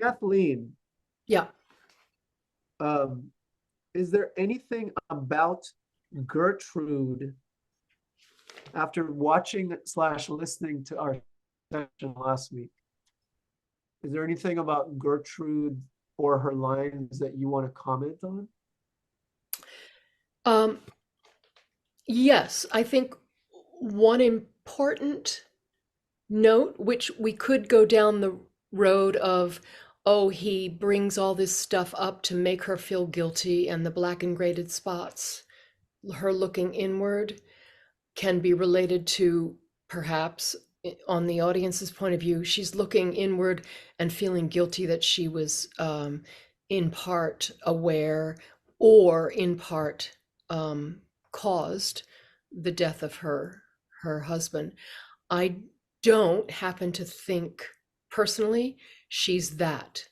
Kathleen, Yeah. um, is there anything about Gertrude after watching slash listening to our session last week? Is there anything about Gertrude or her lines that you want to comment on? Um, yes, I think one important note, which we could go down the road of, oh, he brings all this stuff up to make her feel guilty, and the black and graded spots, her looking inward, can be related to perhaps on the audience's point of view, she's looking inward and feeling guilty that she was in part aware or in part caused the death of her husband. I don't happen to think personally she's that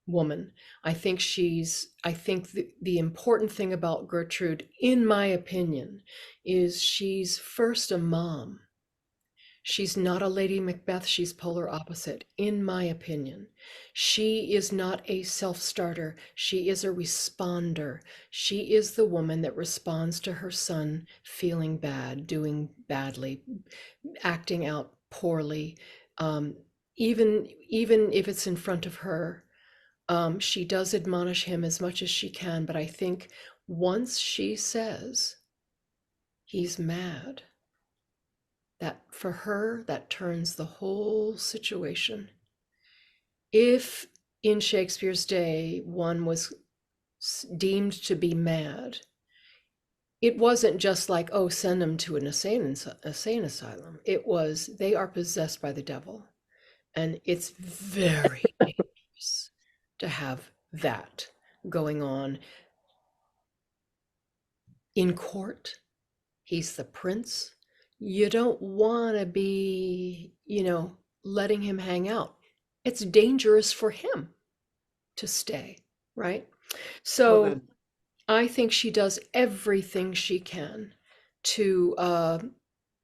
woman. I think the important thing about Gertrude, in my opinion, is she's first a mom. She's not a Lady Macbeth, she's polar opposite, in my opinion. She is not a self-starter, she is a responder. She is the woman that responds to her son feeling bad, doing badly, acting out poorly. Even if it's in front of her, she does admonish him as much as she can, but I think once she says he's mad, that for her, that turns the whole situation. If in Shakespeare's day one was deemed to be mad, it wasn't just like, oh, send them to an insane asylum. It was, they are possessed by the devil. And it's very dangerous to have that going on in court. He's the prince. You don't want to be, letting him hang out. It's dangerous for him to stay, right? Well So then, I think she does everything she can to,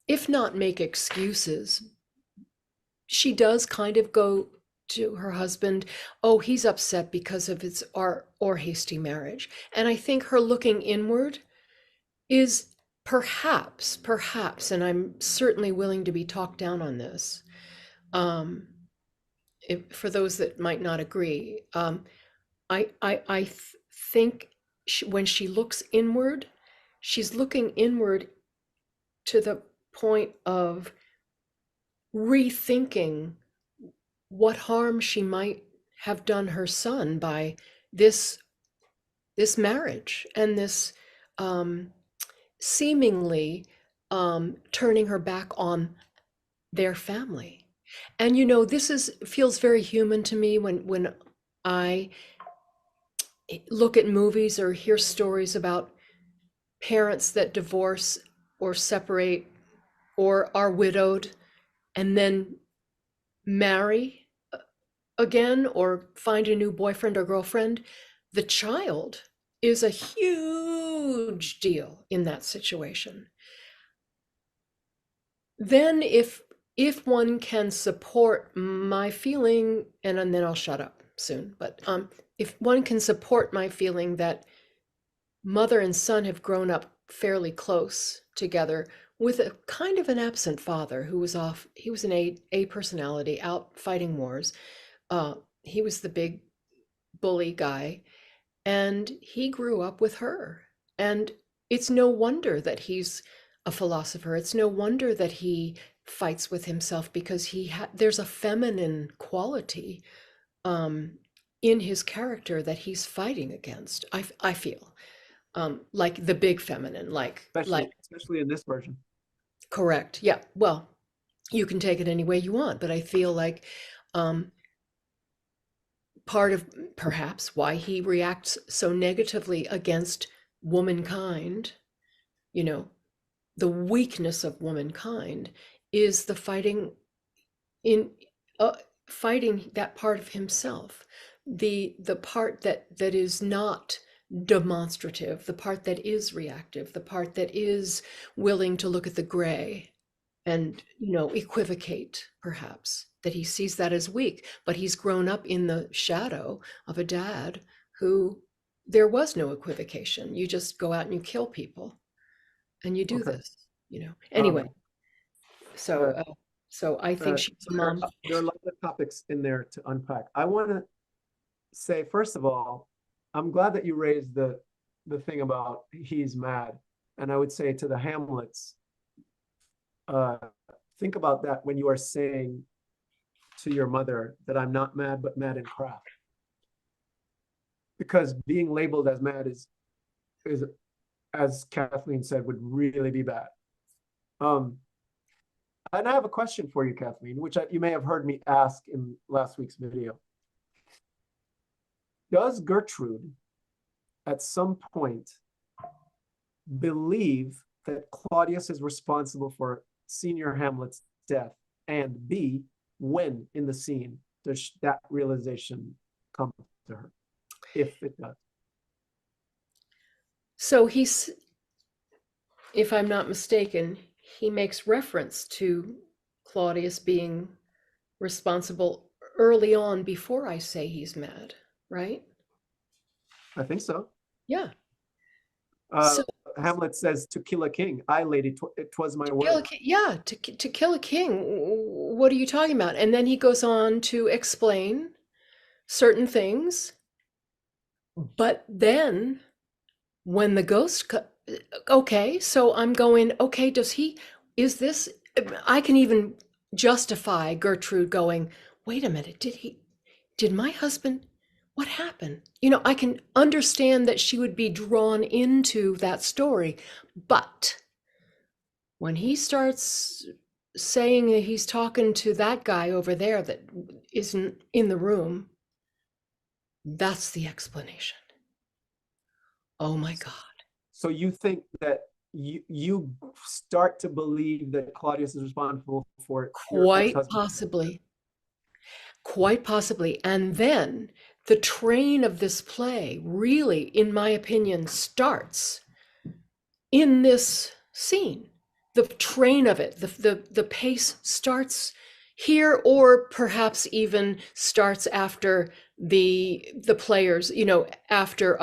if not make excuses, she does kind of go to her husband, oh, he's upset because of his art or hasty marriage. And I think her looking inward is perhaps, and I'm certainly willing to be talked down on this, um, for those that might not agree, I think when she looks inward, she's looking inward to the point of rethinking what harm she might have done her son by this this marriage and this um, seemingly turning her back on their family. And this is feels very human to me when I look at movies or hear stories about parents that divorce or separate or are widowed and then marry again or find a new boyfriend or girlfriend. The child is a huge deal in that situation. Then if one can support my feeling, and then I'll shut up soon, but if one can support my feeling that mother and son have grown up fairly close together with a kind of an absent father who was off, he was an A personality out fighting wars. He was the big bully guy, and he grew up with her. And it's no wonder that he's a philosopher. It's no wonder that he fights with himself because there's a feminine quality um, in his character that he's fighting against. I feel like the big feminine, like especially in this version. correct. Yeah. Well, you can take it any way you want, but I feel like um, part of perhaps why he reacts so negatively against womankind, you know, the weakness of womankind is the in uh, fighting that part of himself, the part that is not demonstrative, the part that is reactive, the part that is willing to look at the gray and equivocate perhaps. that he sees that as weak, but he's grown up in the shadow of a dad who there was no equivocation. You just go out and you kill people and you do Okay. this, Anyway, Um, so uh, so I think she's so a mom. there are a lot of topics in there to unpack. I want to say, first of all, I'm glad that you raised the thing about he's mad. And I would say to the Hamlets, uh, think about that when you are saying to your mother that I'm not mad, but mad in craft. Because being labeled as mad is as Kathleen said, would really be bad. And I have a question for you, Kathleen, which you may have heard me ask in last week's video. Does Gertrude at some point believe that Claudius is responsible for Senior Hamlet's death? And B, when in the scene does that realization come to her, if it does? So if I'm not mistaken, he makes reference to Claudius being responsible early on before I say he's mad, right? I think so. Yeah. Uh, So Hamlet says, to kill a king, I, lady, twas my kill a word. king, yeah, to kill a king. What are you talking about? And then he goes on to explain certain things, but then when the ghost okay, so I'm going, okay, is this, I can even justify Gertrude going, wait a minute, did my husband, what happened? I can understand that she would be drawn into that story, but when he starts saying that he's talking to that guy over there that isn't in the room, that's the explanation. Oh my God. So you think that you start to believe that Claudius is responsible for your Quite ex-husband? possibly. Quite possibly. And then the train of this play really, in my opinion, starts in this scene. The train of it, the pace starts here, or perhaps even starts after the players, after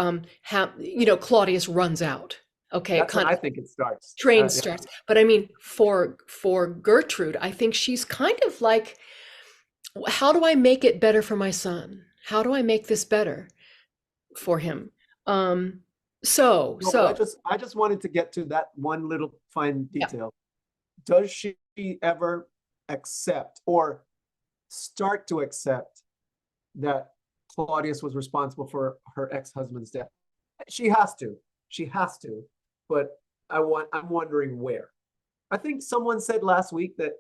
Claudius runs out. Okay, it That's when kind I of think it starts. train Yeah. starts. But I mean, for Gertrude, I think she's kind of like, how do I make it better for my son? How do I make this better for him? Um, No, but I just wanted to get to that one little fine yeah. detail. Does she ever accept or start to accept that Claudius was responsible for her ex-husband's death? She has to. She has to. But I'm wondering where. I think someone said last week that,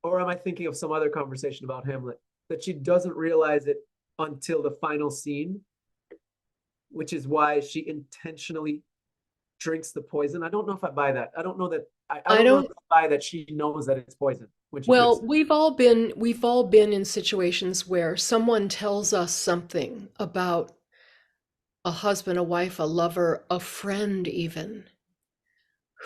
or am I thinking of some other conversation about Hamlet, that she doesn't realize it until the final scene, which is why she intentionally drinks the poison. I don't know if I buy that. I don't know that I I don't know if don't, I buy that she knows that it's poison when she drinks well, it. we've all been in situations where someone tells us something about a husband, a wife, a lover, a friend even,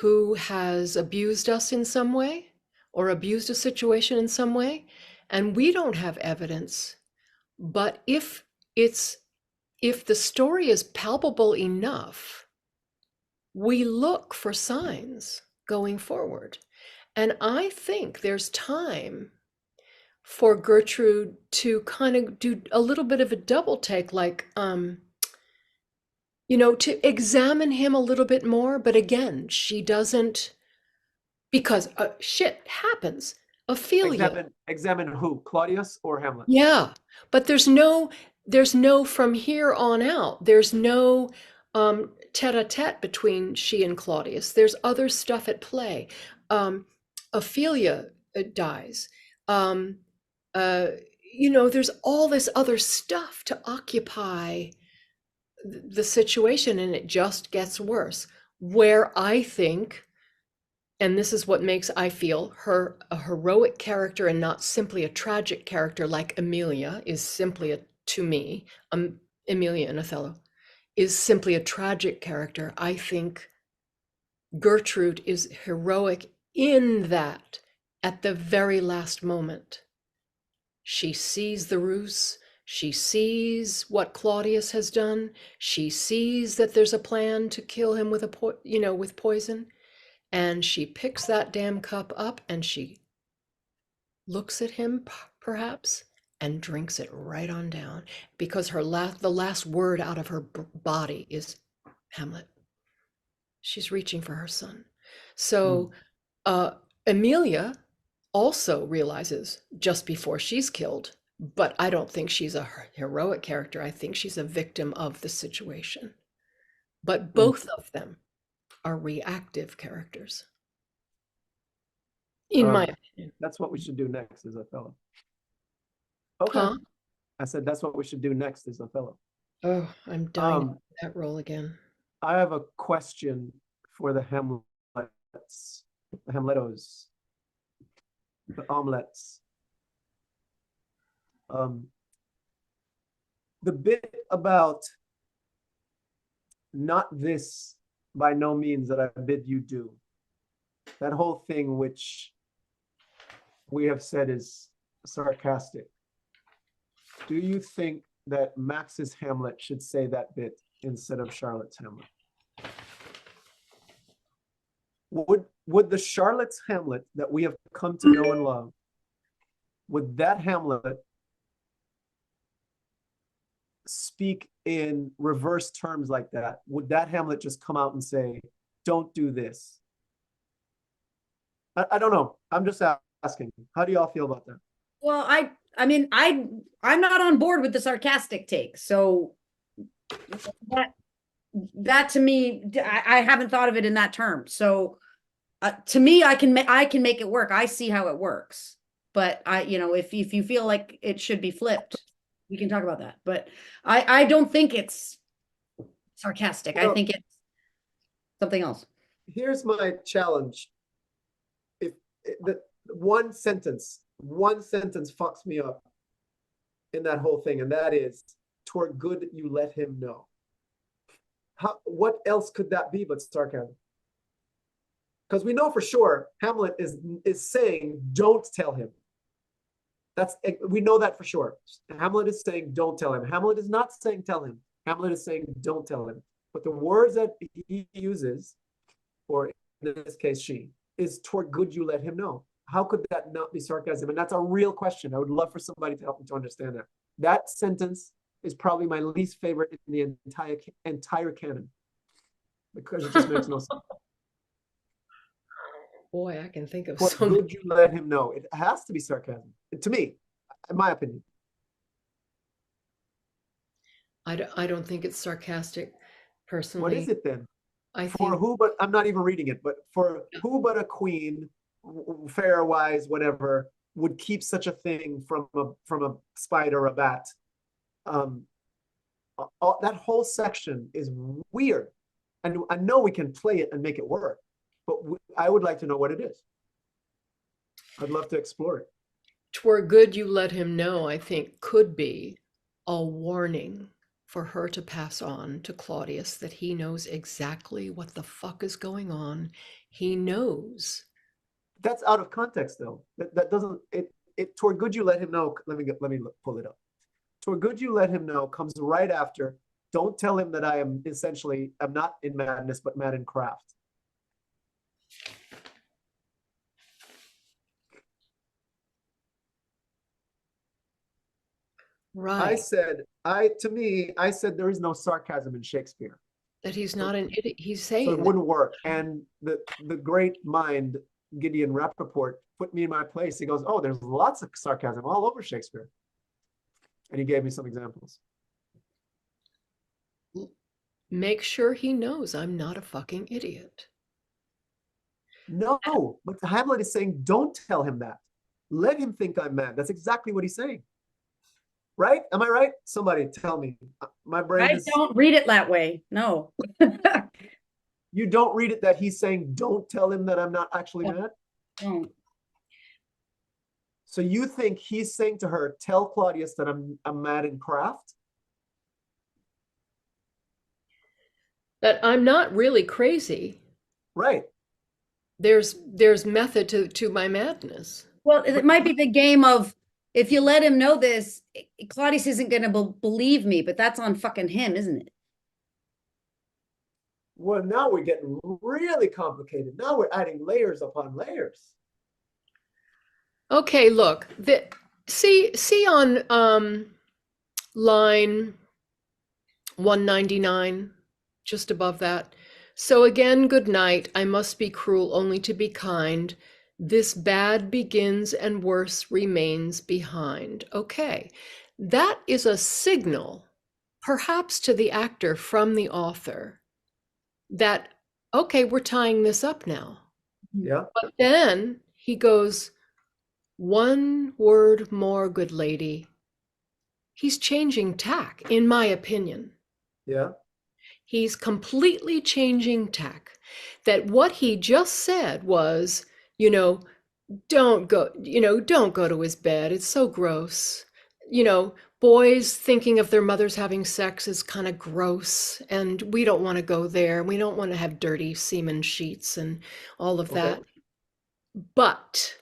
who has abused us in some way or abused a situation in some way, and we don't have evidence. But if the story is palpable enough, we look for signs going forward. And I think there's time for Gertrude to kind of do a little bit of a double take, like, to examine him a little bit more. But again, she doesn't, because shit happens. Ophelia. Examine who? Claudius or Hamlet? Yeah, but there's no from here on out. There's no tete-a-tete between she and Claudius. There's other stuff at play. Ophelia dies. Um, uh, there's all this other stuff to occupy the situation, and it just gets worse. Where I think, and this is what makes, I feel, her a heroic character and not simply a tragic character like Emilia is simply to me, Emilia in Othello is simply a tragic character. I think Gertrude is heroic in that at the very last moment, She sees the ruse. She sees what Claudius has done. She sees that there's a plan to kill him with with poison. And she picks that damn cup up and she looks at him, perhaps, and drinks it right on down because the last word out of her body is Hamlet. She's reaching for her son. So Emilia also realizes just before she's killed, but I don't think she's a heroic character. I think she's a victim of the situation. But both of them are reactive characters, in my opinion. That's what we should do next, is Othello. Okay. Huh? I said that's what we should do next, is Othello. Oh, I'm dying to do that role again. I have a question for the Hamlets, the Hamletos, the omelets. The bit about not this, by no means that I bid you do. That whole thing which we have said is sarcastic. Do you think that Max's Hamlet should say that bit instead of Charlotte's Hamlet? Would the Charlotte's Hamlet that we have come to know and love, would that Hamlet speak in reverse terms like that? Would that Hamlet just come out and say, don't do this? I don't know. I'm just asking. How do y'all feel about that? Well, I mean, I'm not on board with the sarcastic take. So that to me, I haven't thought of it in that term. So to me, I can make it work. I see how it works. But if you feel like it should be flipped, we can talk about that. But I don't think it's sarcastic. I think it's something else. Here's my challenge. If the one sentence fucks me up in that whole thing, and that is, "'Twere good you let him know." What else could that be but sarcasm? Because we know for sure Hamlet is saying, don't tell him. We know that for sure. Hamlet is saying, don't tell him. Hamlet is not saying tell him. Hamlet is saying, don't tell him. But the words that he uses, or in this case she, is "'twere good you let him know." How could that not be sarcasm? And that's a real question. I would love for somebody to help me to understand that. That sentence is probably my least favorite in the entire canon, because it just makes no sense. Boy, I can think of "'Twere some. good you let him know." It has to be sarcasm, to me, in my opinion. I don't think it's sarcastic, personally. What is it then? I For think who but, I'm not even reading it, but for who but a queen, fair, wise, whatever, would keep such a thing from a spider or a bat? That whole section is weird. And I know we can play it and make it work, but I would like to know what it is. I'd love to explore it. "'Twere good you let him know," I think, could be a warning for her to pass on to Claudius that he knows exactly what the fuck is going on. He knows. That's out of context, though. That doesn't "'Twere good you let him know." Let me pull it up. "'Twere good you let him know" comes right after, "Don't tell him that I'm not in madness, but mad in craft." Right. I said there is no sarcasm in Shakespeare. That he's not an idiot. He's So saying it wouldn't work. And the great mind, Gideon Rappaport, put me in my place. He goes, "Oh, there's lots of sarcasm all over Shakespeare." And he gave me some examples. make sure he knows I'm not a fucking idiot. No, but Hamlet is saying, don't tell him that. Let him think I'm mad. That's exactly what he's saying. Right? Am I right? Somebody tell me. My brain I don't read it that way. No. You don't read it that he's saying, don't tell him that I'm not actually mad? Don't. So you think he's saying to her, tell Claudius that I'm mad in craft? That I'm not really crazy. Right. There's method to my madness. Well, it might be the game of if you let him know this, Claudius isn't going to believe me, but that's on fucking him, isn't it? Well, now we're getting really complicated. Now we're adding layers upon layers. Okay, look, see on line 199, just above that. So again, good night. I must be cruel only to be kind. This bad begins and worse remains behind. Okay, that is a signal, perhaps to the actor from the author, that, okay, we're tying this up now. Yeah. But then he goes, one word more, good lady. He's changing tack, in my opinion. Yeah. He's completely changing tack. That what he just said was, you know, don't go to his bed. It's so gross. Boys thinking of their mothers having sex is kind of gross, and we don't want to go there. We don't want to have dirty semen sheets and all of that. But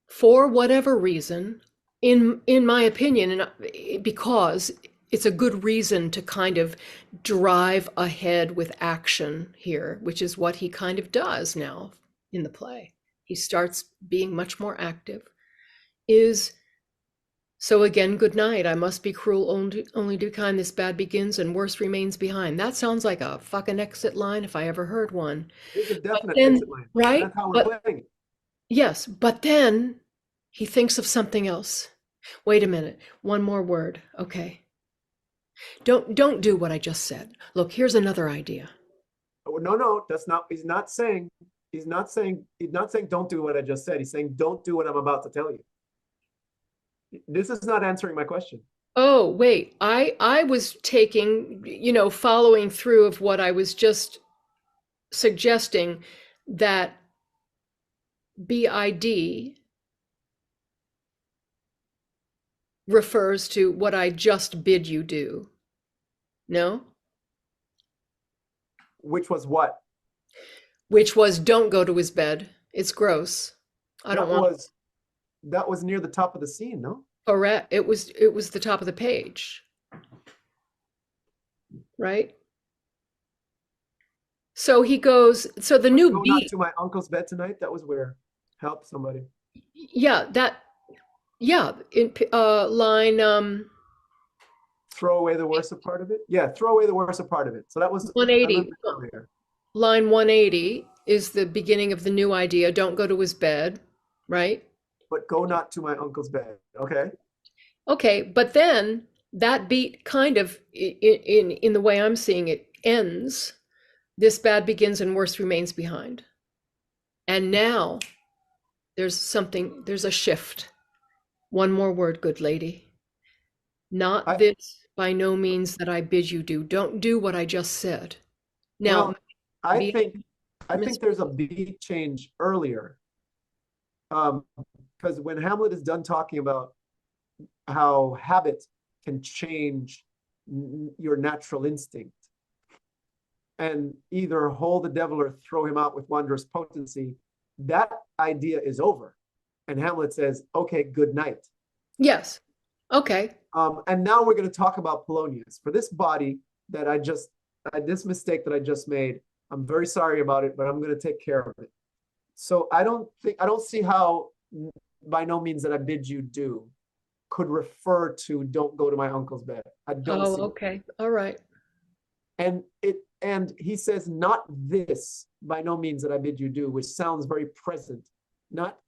for whatever reason, in my opinion, and because it's a good reason to kind of drive ahead with action here, which is what he kind of does now in the play. He starts being much more active. Is so again, good night. I must be cruel only to kind. This bad begins and worse remains behind. That sounds like a fucking exit line if I ever heard one. It's a definite then, exit line. right? That's how we're playing it. Yes, but then he thinks of something else. Wait a minute. One more word. Okay. Don't do what I just said. Look, here's another idea. Oh, no, that's not, he's not saying don't do what I just said. He's saying don't do what I'm about to tell you. This is not answering my question. Oh, wait. I was taking, following through of what I was just suggesting, that BID refers to what I just bid you do. No? Which was what? Which was don't go to his bed. It's gross. That was near the top of the scene, no? Correct. It was the top of the page. Right? So he goes, so the new Go beat. not to my uncle's bed tonight. That was where help somebody. Yeah, in line Throw away the worst part of it. Yeah, throw away the worst part of it. So that was a little 180. bit earlier. Line 180 is the beginning of the new idea. Don't go to his bed, right? But go not to my uncle's bed. Okay. Okay, but then that beat kind of, in the way I'm seeing it, ends. This bad begins and worse remains behind. And now there's a shift. One more word, good lady. Not this, by no means, that I bid you do. Don't do what I just said. Now, well, I think there's a beat change earlier. Because when Hamlet is done talking about how habit can change your natural instinct and either hold the devil or throw him out with wondrous potency, that idea is over. And Hamlet says, okay, good night. Yes. Okay. And now we're going to talk about Polonius. For this body that this mistake that I just made, I'm very sorry about it, but I'm going to take care of it. So I don't see how by no means that I bid you do could refer to don't go to my uncle's bed. I don't see. Okay. All right. And he says, not this by no means that I bid you do, which sounds very present. Not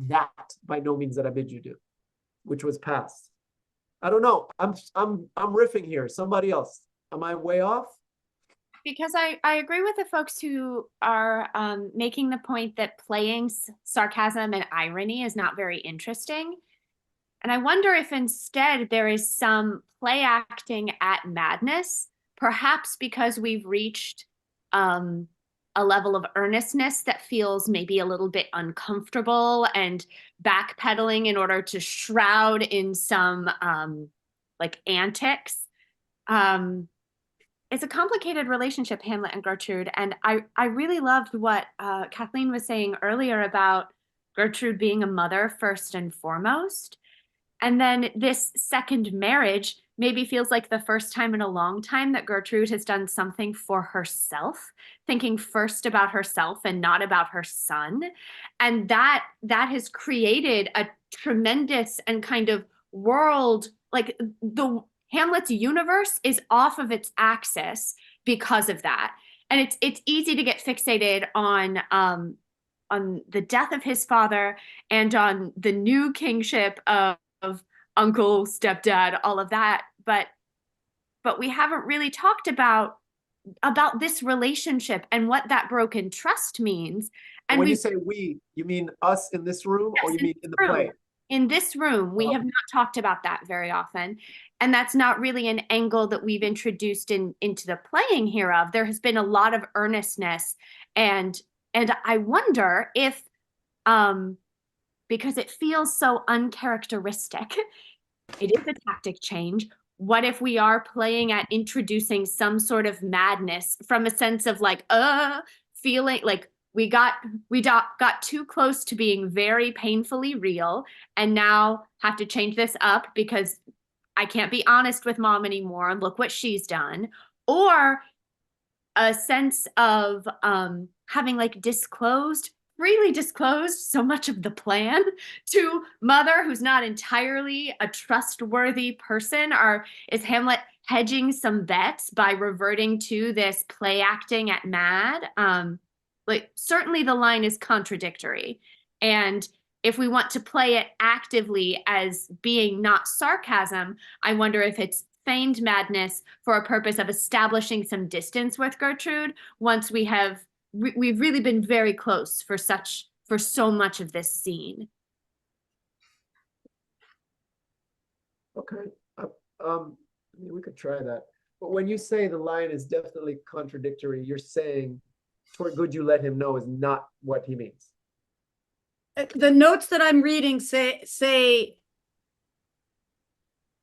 that by no means that I bid you do, which was past. I don't know. I'm riffing here. Somebody else. Am I way off? Because I agree with the folks who are making the point that playing sarcasm and irony is not very interesting. And I wonder if instead there is some play acting at madness, perhaps because we've reached a level of earnestness that feels maybe a little bit uncomfortable, and backpedaling in order to shroud in some like antics. It's a complicated relationship, Hamlet and Gertrude. And I really loved what Kathleen was saying earlier about Gertrude being a mother first and foremost. And then this second marriage maybe feels like the first time in a long time that Gertrude has done something for herself, thinking first about herself and not about her son. And that has created a tremendous and kind of world, like the Hamlet's universe is off of its axis because of that. And it's easy to get fixated on the death of his father and on the new kingship of uncle, stepdad, all of that. But we haven't really talked about this relationship and what that broken trust means. And when you say we, you mean us in this room, yes, or you mean in the room. play? In this room, we have not talked about that very often. And that's not really an angle that we've introduced into the playing hereof. There has been a lot of earnestness, and I wonder if because it feels so uncharacteristic, it is a tactic change. What if we are playing at introducing some sort of madness from a sense of like, feeling like we got too close to being very painfully real and now have to change this up because I can't be honest with mom anymore and look what she's done. Or a sense of having like freely disclosed so much of the plan to mother who's not entirely a trustworthy person. Or is Hamlet hedging some bets by reverting to this play acting at mad? Like certainly the line is contradictory. And if we want to play it actively as being not sarcasm, I wonder if it's feigned madness for a purpose of establishing some distance with Gertrude once we've really been very close for so much of this scene. Okay, we could try that. But when you say the line is definitely contradictory, you're saying "for good you let him know" is not what he means. The notes that I'm reading say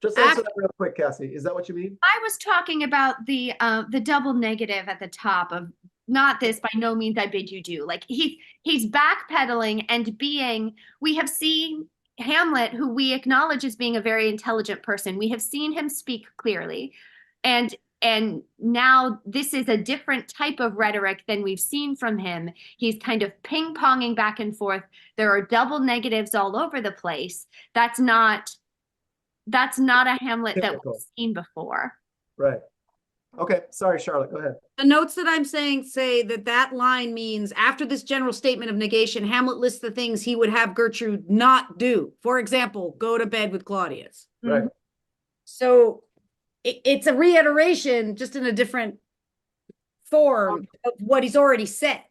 just answer that real quick, Cassie. Is that what you mean? I was talking about the double negative at the top of not this, by no means I bid you do. Like he's backpedaling and we have seen Hamlet, who we acknowledge as being a very intelligent person. We have seen him speak clearly. And now this is a different type of rhetoric than we've seen from him. He's kind of ping-ponging back and forth. There are double negatives all over the place. That's not a Hamlet that we've seen before. Right. Okay. Sorry, Charlotte. Go ahead. The notes that I'm saying say that line means after this general statement of negation, Hamlet lists the things he would have Gertrude not do. For example, go to bed with Claudius. Right. So it's a reiteration, just in a different form of what he's already said.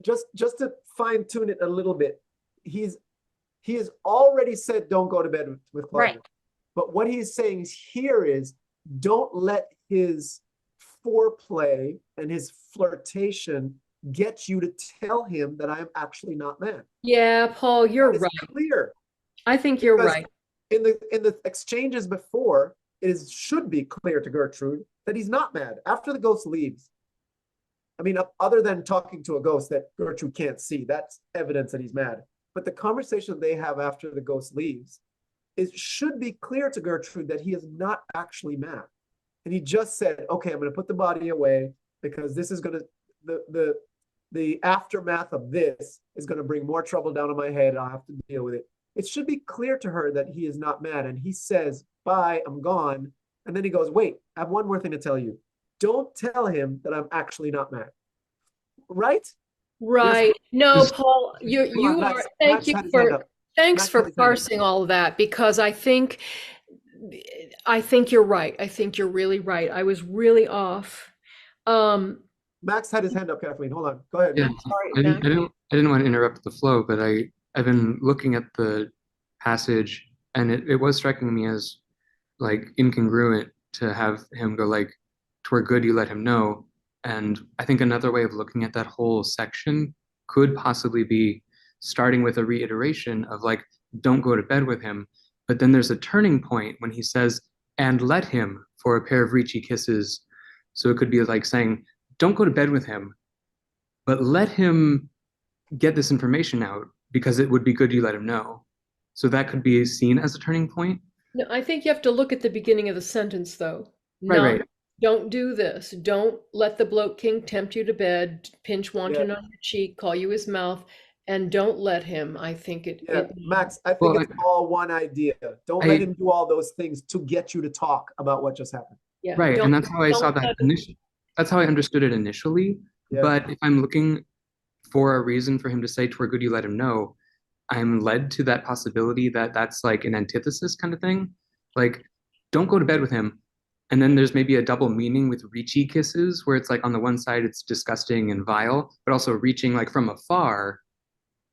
Just to fine tune it a little bit, he has already said don't go to bed with Claudia. Right. But what he's saying here is don't let his foreplay and his flirtation get you to tell him that I'm actually not mad. Yeah, Paul, you're right. Clear. I think you're right. In the exchanges before, should be clear to Gertrude that he's not mad. After the ghost leaves, I mean, other than talking to a ghost that Gertrude can't see, that's evidence that he's mad. But the conversation they have after the ghost leaves should be clear to Gertrude that he is not actually mad. And he just said, okay, I'm going to put the body away because this is going to, the aftermath of this is going to bring more trouble down on my head. I'll have to deal with it. It should be clear to her that he is not mad. And he says, bye, I'm gone. And then he goes, wait, I have one more thing to tell you. Don't tell him that I'm actually not mad. Right? Right. No, Paul, you are, thanks for parsing all of that, because I think you're right. I think you're really right. I was really off. Max had his hand up, Kathleen. Hold on. Go ahead. Yeah, I didn't want to interrupt the flow, but I've been looking at the passage, and it was striking me as like incongruent to have him go like, "'Twere good you let him know." And I think another way of looking at that whole section could possibly be starting with a reiteration of like, don't go to bed with him. But then there's a turning point when he says, and let him for a pair of reachy kisses. So it could be like saying, don't go to bed with him, but let him get this information out because it would be good you let him know. So that could be seen as a turning point. No, I think you have to look at the beginning of the sentence, though. Right, Not, right. don't do this. Don't let the bloke king tempt you to bed, pinch wanton Yeah. on your cheek, call you his mouth, and don't let him. I think Yeah, Max, I think Well, it's all one idea. Don't let him do all those things to get you to talk about what just happened. yeah, right, and that's how I saw don't that let him- initially. That's how I understood it initially. Yeah. But if I'm looking for a reason for him to say, "'Twere good you let him know," I'm led to that possibility that that's like an antithesis kind of thing. Like, don't go to bed with him. And then there's maybe a double meaning with reachy kisses, where it's like on the one side it's disgusting and vile, but also reaching like from afar.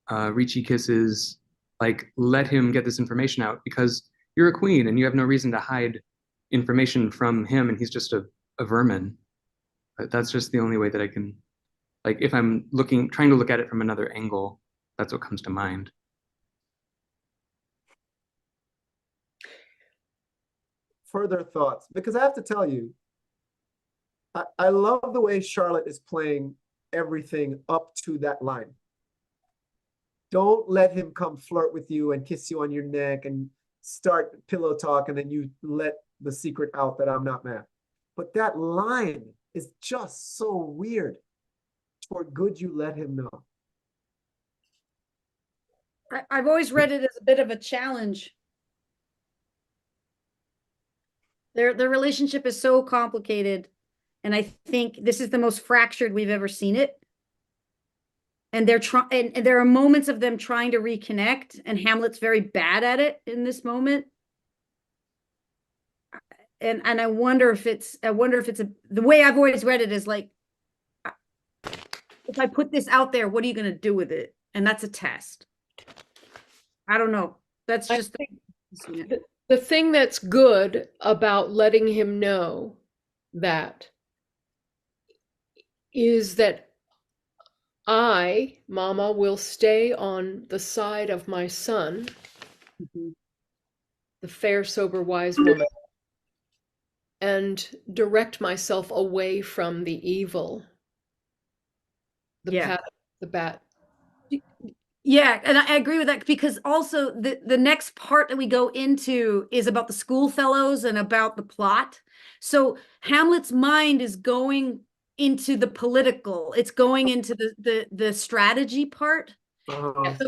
Reachy kisses, like let him get this information out because you're a queen and you have no reason to hide information from him, and he's just a vermin. But that's just the only way that I can, like, if I'm trying to look at it from another angle, that's what comes to mind. Further thoughts, because I have to tell you, I love the way Charlotte is playing everything up to that line. Don't let him come flirt with you and kiss you on your neck and start pillow talk, and then you let the secret out that I'm not mad. But that line is just so weird. For good, you let him know. I've always read it as a bit of a challenge. Their relationship is so complicated, and I think this is the most fractured we've ever seen it. And they're trying, and there are moments of them trying to reconnect, and Hamlet's very bad at it in this moment. And I wonder if it's the way I've always read it is like, if I put this out there, what are you going to do with it? And that's a test. I don't know. That's just the thing that's good about letting him know that is that I, Mama, will stay on the side of my son, the fair, sober, wise woman, and direct myself away from the evil, the bat. Yeah, and I agree with that, because also the next part that we go into is about the schoolfellows and about the plot. So Hamlet's mind is going into the political, it's going into the strategy part. Uh-huh. So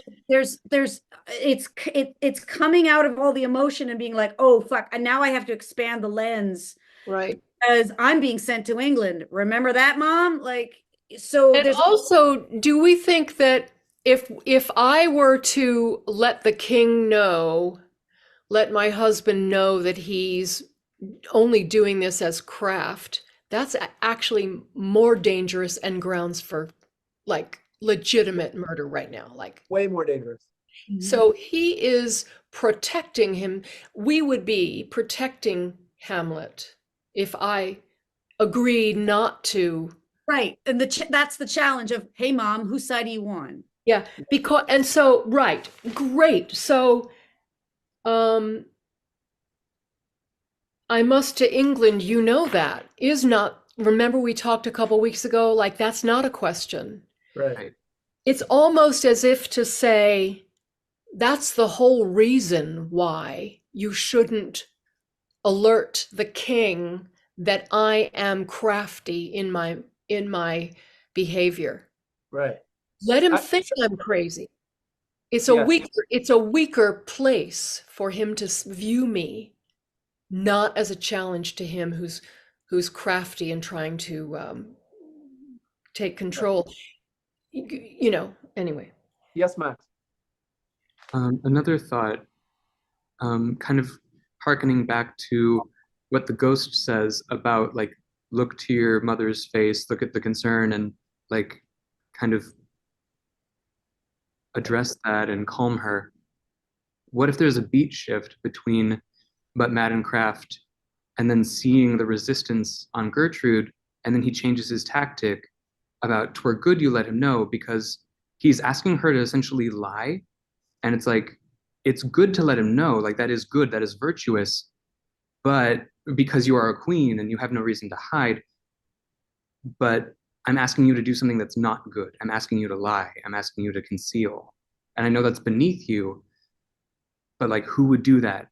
it's coming out of all the emotion and being like, oh fuck, and now I have to expand the lens, right? Because I'm being sent to England. Remember that, Mom? Like, so and there's also, do we think that if I were to let the king know, let my husband know that he's only doing this as craft, that's actually more dangerous and grounds for like legitimate murder right now. Like, way more dangerous. so he is protecting him. We would be protecting Hamlet if I agreed not to. right, and that's the challenge of, hey, Mom, whose side are you on? Yeah, because, and so, right, great. So, I must to England, you know, that is not, remember we talked a couple weeks ago, like that's not a question. Right. It's almost as if to say, that's the whole reason why you shouldn't alert the king that I am crafty in my behavior. Right. Let him think I'm crazy. It's a weaker place for him to view me, not as a challenge to him who's crafty and trying to take control. You know, anyway. Yes, Max. Another thought, kind of hearkening back to what the ghost says about like, look to your mother's face, look at the concern, and like kind of address that and calm her. What if there's a beat shift between but Maddencraft and then seeing the resistance on Gertrude, and then he changes his tactic about "'twere good you let him know," because he's asking her to essentially lie, and it's like, it's good to let him know, like that is good, that is virtuous, but because you are a queen and you have no reason to hide, but I'm asking you to do something that's not good. I'm asking you to lie. I'm asking you to conceal. and I know that's beneath you, but like who would do that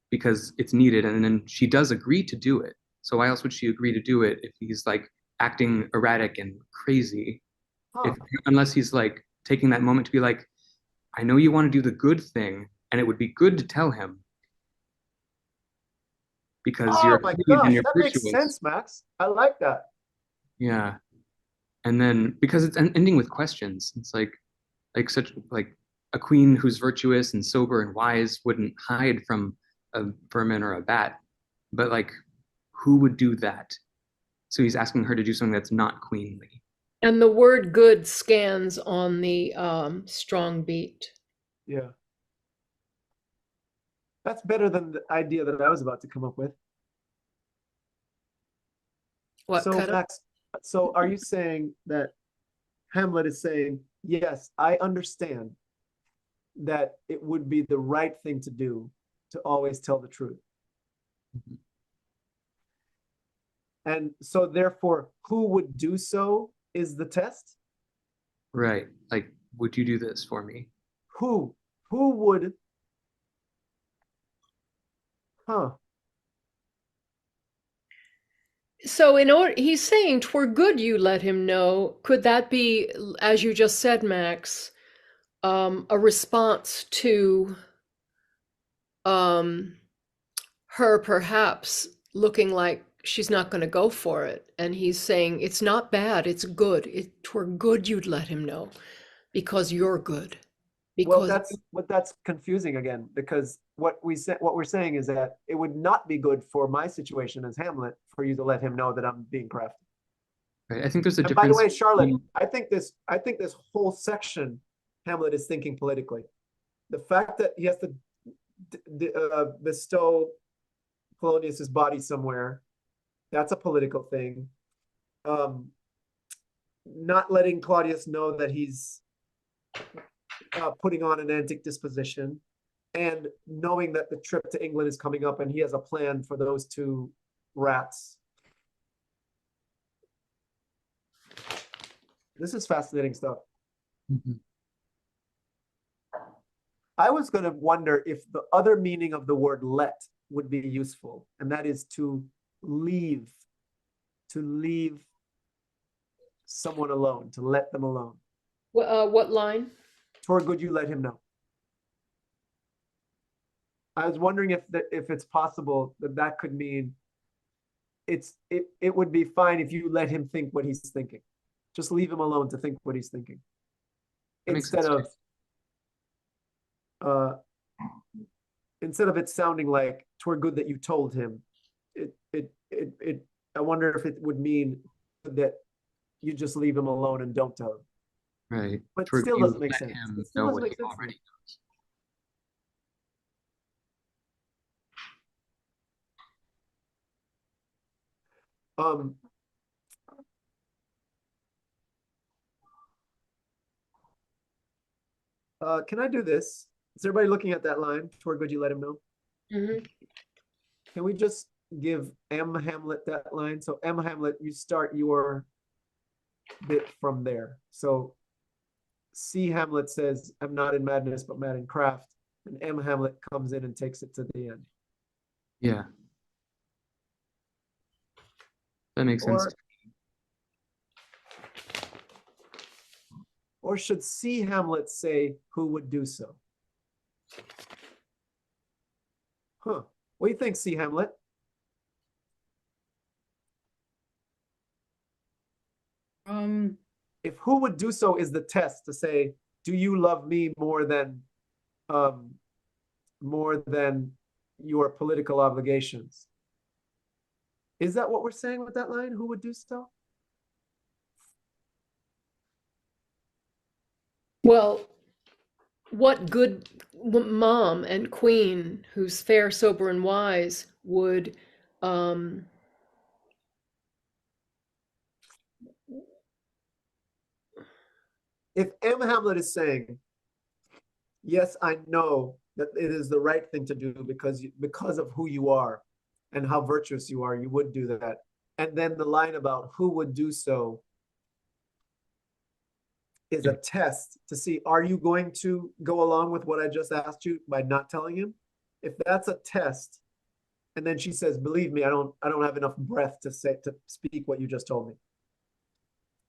because it's needed? And then she does agree to do it. So why else would she agree to do it if he's like acting erratic and crazy? Huh. If unless he's like taking that moment to be like, I know you want to do the good thing, and it would be good to tell him because you're Oh a my queen and gosh, you're that makes virtuous. sense, Max. I like that. Yeah. And then because it's ending with questions, it's like such like a queen who's virtuous and sober and wise wouldn't hide from a vermin or a bat, but like who would do that? So he's asking her to do something that's not queenly. And the word good scans on the strong beat. Yeah. That's better than the idea that I was about to come up with. What So kind of? Max, so are you saying that Hamlet is saying, yes, I understand that it would be the right thing to do to always tell the truth. And so therefore, who would do so is the test? Right. Like, would you do this for me? Who? Who would? Huh. So in order, he's saying, "'Twere good you let him know." Could that be, as you just said, Max, a response to um, her perhaps looking like she's not going to go for it, and he's saying, "It's not bad. It's good. 'Twere good you'd let him know, because you're good." Well, Because that's confusing again, because what we're saying is that it would not be good for my situation as Hamlet for you to let him know that I'm being crafty. Right. I think there's a And by the difference way, Charlotte, between- I think this whole section, Hamlet is thinking politically. The fact that he has to bestow Polonius's body somewhere, that's a political thing. Not letting Claudius know that he's putting on an antic disposition, and knowing that the trip to England is coming up and he has a plan for those two rats. This is fascinating stuff. Mhm. I was going to wonder if the other meaning of the word let would be useful, and that is to leave someone alone, to let them alone. what line? "'Twere good you let him know." I was wondering if it's possible that could mean it would be fine if you let him think what he's thinking. Just leave him alone to think what he's thinking. That makes Instead sense. of instead of it sounding like "'twere good that you told him," I wonder if it would mean that you just leave him alone and don't tell him. Right. But Toward still you doesn't make let sense. him It still know doesn't what make he sense to me. already knows. Um, can I do this? Is everybody looking at that line? "'Twere good you let him know." Mhm. Can we just give M Hamlet that line? So M Hamlet, you start your bit from there. So C Hamlet says, "I'm not in madness, but mad in craft." And M Hamlet comes in and takes it to the end. Yeah. That makes sense. Or should C Hamlet say, "Who would do so"? Huh. What do you think, C Hamlet? If "who would do so" is the test to say, do you love me um, more than your political obligations? Is that what we're saying with that line? Who would do so? Well, what good mom and queen who's fair, sober, and wise would um, If M Hamlet is saying, yes, I know that it is the right thing to do because of who you are and how virtuous you are, you would do that. And then the line about "who would do so" is a test to see, are you going to go along with what I just asked you by not telling him? If that's a test, and then she says, believe me, I don't have enough breath to speak what you just told me.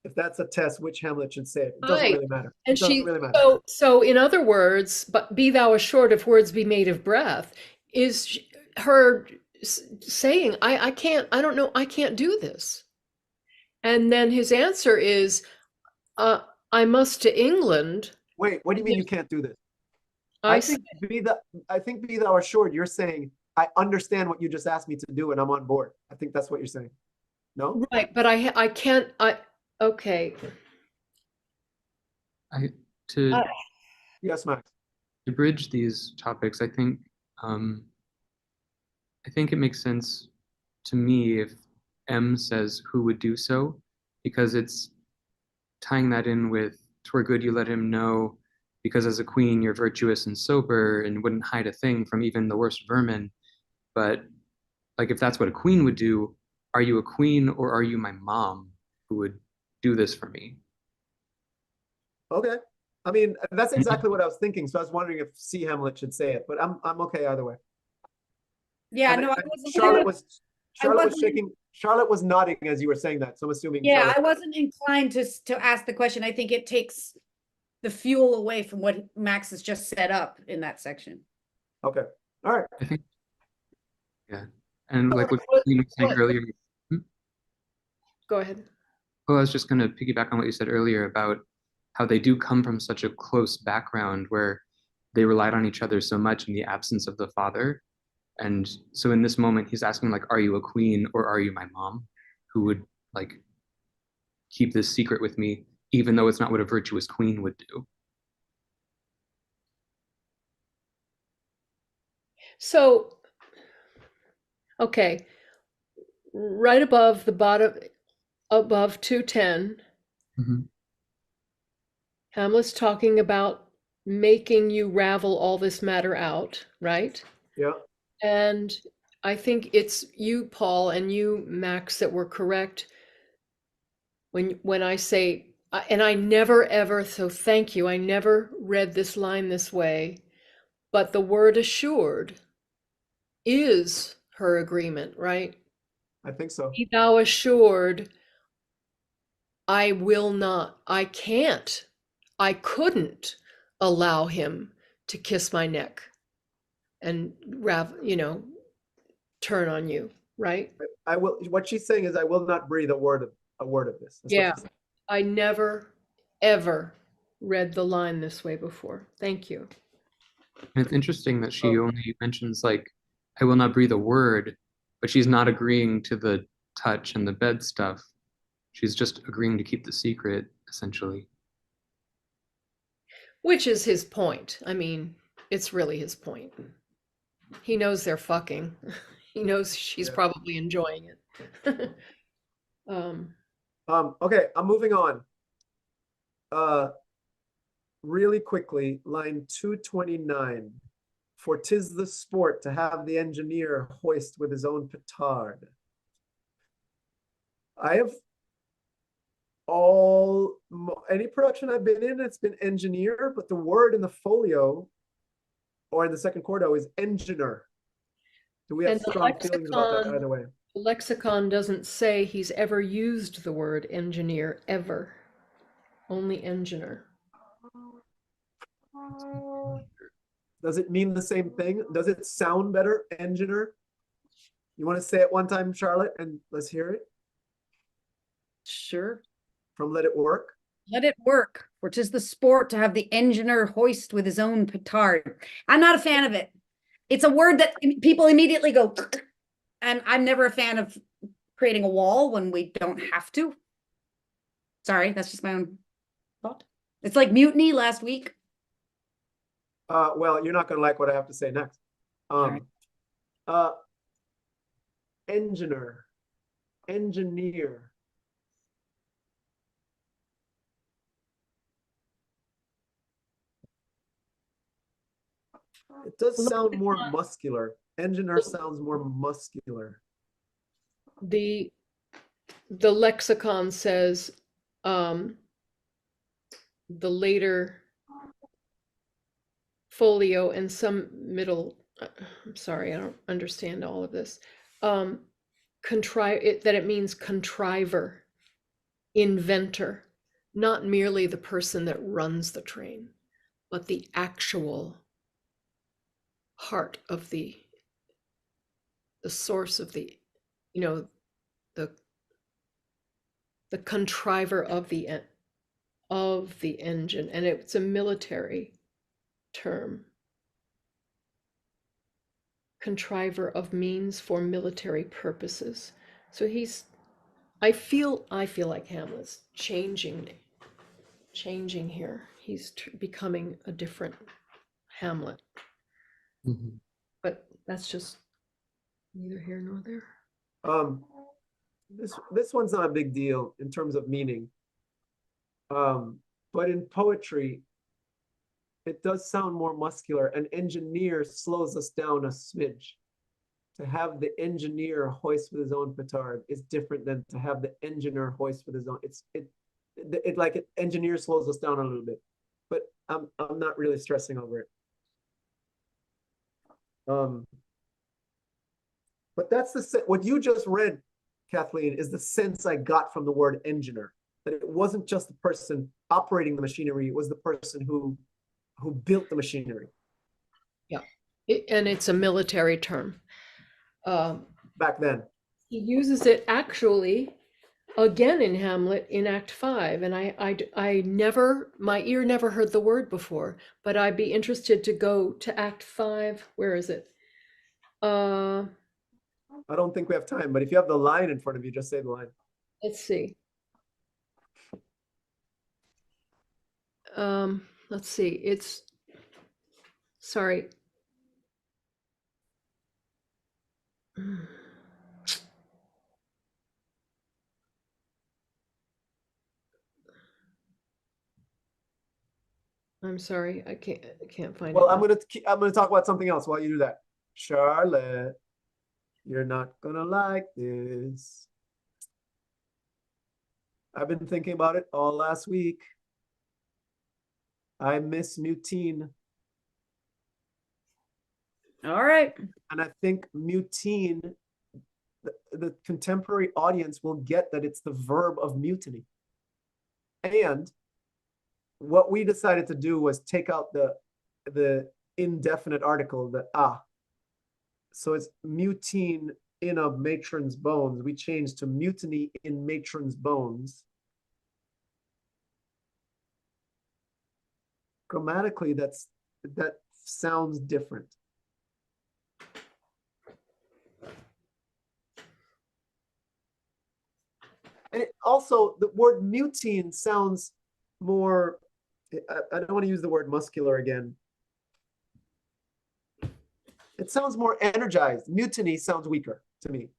If that's a test, which Hamlet should say it? It doesn't Right. really matter. And It doesn't she, really matter. so in other words, but be thou assured if words be made of breath, is her saying, I can't, I don't know, I can't do this. And then his answer is, I must to England. Wait, what do you mean you can't do this? I I think be thou assured, you're saying, I understand what you just asked me to do and I'm on board. I think that's what you're saying. No? right, but I can't, okay. To Yes, Max. to bridge these topics, I think it makes sense to me if M says who would do so, because it's tying that in with "'twere good you let him know, because as a queen you're virtuous and sober and wouldn't hide a thing from even the worst vermin." But like if that's what a queen would do, are you a queen or are you my mom who would do this for me? Okay. I mean, that's exactly what I was thinking. So I was wondering if C. Hamlet should say it, but I'm okay either way. Yeah, And no, I and wasn't. Charlotte was wasn't- shaking. Charlotte was nodding as you were saying that. So I'm assuming. Yeah, Charlotte, I wasn't inclined to ask the question. I think it takes the fuel away from what Max has just set up in that section. okay. All right. I think, yeah. And like what What- you were saying what- earlier, Go ahead. well, I was just going to piggyback on what you said earlier about how they do come from such a close background where they relied on each other so much in the absence of the father. And so in this moment, he's asking, like, are you a queen or are you my mom who would like keep this secret with me, even though it's not what a virtuous queen would do? So, okay, right above the bottom, above 210, Mhm. Hamlet's talking about making you ravel all this matter out, right? Yeah. And I think it's you, Paul, and you, Max, that were correct when I say, and I never ever, so thank you, I never read this line this way, but the word assured is her agreement, right? I think so. Be thou assured, I will not, I can't, I couldn't allow him to kiss my neck and turn on you, right? I will. What she's saying is, I will not breathe a word of this. That's Yeah. what she's saying. I never, ever read the line this way before. Thank you. And it's interesting that she only mentions, like, I will not breathe a word, but she's not agreeing to the touch and the bed stuff. She's just agreeing to keep the secret, essentially. Which is his point. I mean, it's really his point. He knows they're fucking. He knows she's Yeah. probably enjoying it. Okay, I'm moving on. Really quickly, line 229. For 'tis the sport to have the engineer hoist with his own petard. I have any production I've been in, it's been engineer, but the word in the folio or in the second quarto is engineer. Do we have And the strong feelings about that lexicon- either way? The lexicon doesn't say he's ever used the word engineer, ever. Only engineer. Does it mean the same thing? Does it sound better, engineer? You want to say it one time, Charlotte, and let's hear it Sure. from Let It Work? Let it work, for 'tis the sport to have the engineer hoist with his own petard. I'm not a fan of it. It's a word that people immediately go, and I'm never a fan of creating a wall when we don't have to. Sorry, that's just my own thought. It's like mutiny last week. Well, you're not going to like what I have to say next. right. Engineer, engineer. It does sound more muscular. Engineer sounds more muscular. The lexicon says the later folio and some middle, I'm sorry, I don't understand all of this. That it means contriver, inventor, not merely the person that runs the train, but the actual heart of the source of the, you know, the contriver of the engine, and it's a military term. Contriver of means for military purposes. So I feel like Hamlet's changing here. He's becoming a different Hamlet. Mhm. But that's just neither here nor there. This one's not a big deal in terms of meaning. But in poetry, it does sound more muscular. An engineer slows us down a smidge. To have the engineer hoist with his own petard is different than to have the engineer hoist with his own. Engineer slows us down a little bit, but I'm not really stressing over it. But that's what you just read, Kathleen, is the sense I got from the word engineer. That it wasn't just the person operating the machinery; it was the person who built the machinery. Yeah, and it's a military term. Back then, he uses it actually again in Hamlet in Act 5, and I never, my ear never heard the word before, but I'd be interested to go to Act 5. Where is it? I don't think we have time, but if you have the line in front of you, just say the line. Let's see. Let's see. It's, sorry. I'm sorry, I can't find Well, it. I'm gonna talk about something else while you do that. Charlotte, you're not gonna like this. I've been thinking about it all last week. I miss Mutine. All right. And I think Mutine, the contemporary audience will get that it's the verb of mutiny. And what we decided to do was take out the indefinite article, the ah. So it's mutine in a matron's bones. We changed to mutiny in matron's bones. Grammatically, that sounds different. And also, the word mutine sounds more, I don't want to use the word muscular again. It sounds more energized. Mutiny sounds weaker to me.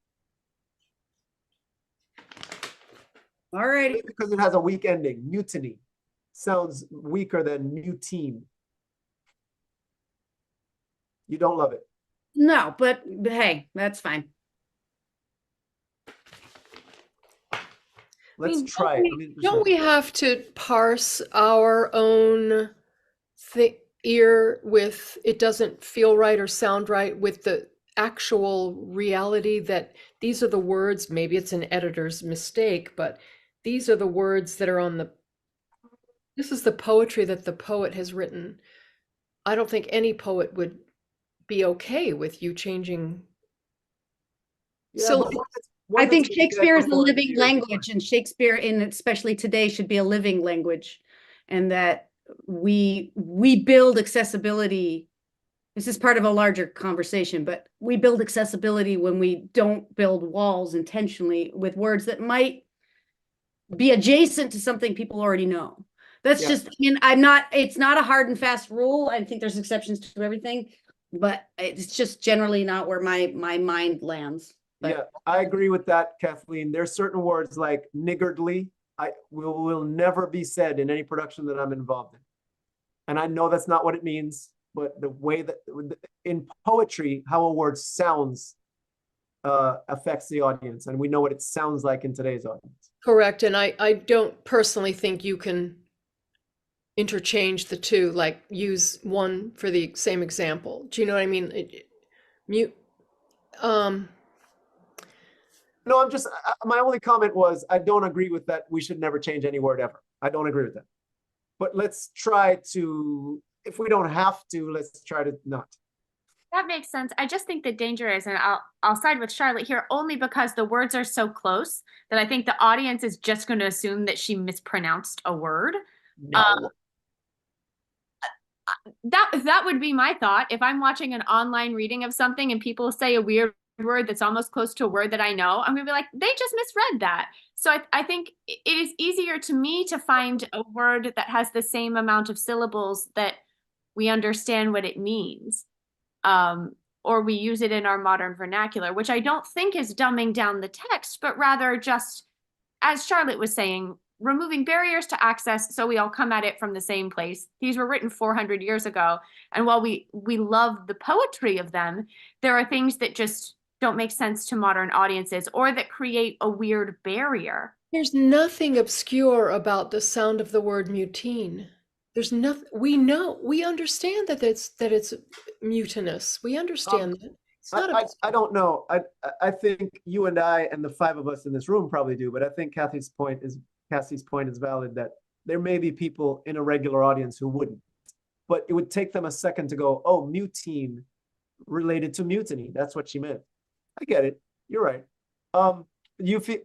All right. Because it has a weak ending. Mutiny sounds weaker than mutine. You don't love it? No, but hey, that's fine. Let's try it. Don't we have to parse our own ear with it doesn't feel right or sound right with the actual reality that these are the words, maybe it's an editor's mistake, but these are the words that are this is the poetry that the poet has written. I don't think any poet would be okay with you changing. Yeah, I think Shakespeare is a living language, and Shakespeare, especially today, should be a living language, and that we build accessibility. This is part of a larger conversation, but we build accessibility when we don't build walls intentionally with words that might be adjacent to something people already know. That's just, it's not a hard and fast rule. I think there's exceptions to everything, but it's just generally not where my mind lands. But yeah, I agree with that, Kathleen. There's certain words like niggardly will never be said in any production that I'm involved in. And I know that's not what it means, but the way that in poetry, how a word sounds affects the audience. And we know what it sounds like in today's audience. Correct. And I don't personally think you can interchange the two, like use one for the same example. Do you know what I mean? Mute. Um, No, I'm just, my only comment was, I don't agree with that. We should never change any word ever. I don't agree with that. But let's try to, if we don't have to, let's try to not. That makes sense. I just think the danger is, and I'll side with Charlotte here only because the words are so close that I think the audience is just going to assume that she mispronounced a word. No. That would be my thought. If I'm watching an online reading of something and people say a weird word that's almost close to a word that I know, I'm gonna be like, they just misread that. So I think it is easier to me to find a word that has the same amount of syllables that we understand what it means. Or we use it in our modern vernacular, which I don't think is dumbing down the text, but rather just, as Charlotte was saying, removing barriers to access so we all come at it from the same place. These were written 400 years ago. And while we love the poetry of them, there are things that just don't make sense to modern audiences or that create a weird barrier. there's nothing obscure about the sound of the word mutine. There's nothing, we understand that it's mutinous. We understand that. It's not I don't know. I think you and I and the five of us in this room probably do, but I think Cassie's point is valid that there may be people in a regular audience who wouldn't. But it would take them a second to go, oh, mutine related to mutiny. That's what she meant. I get it. You're right.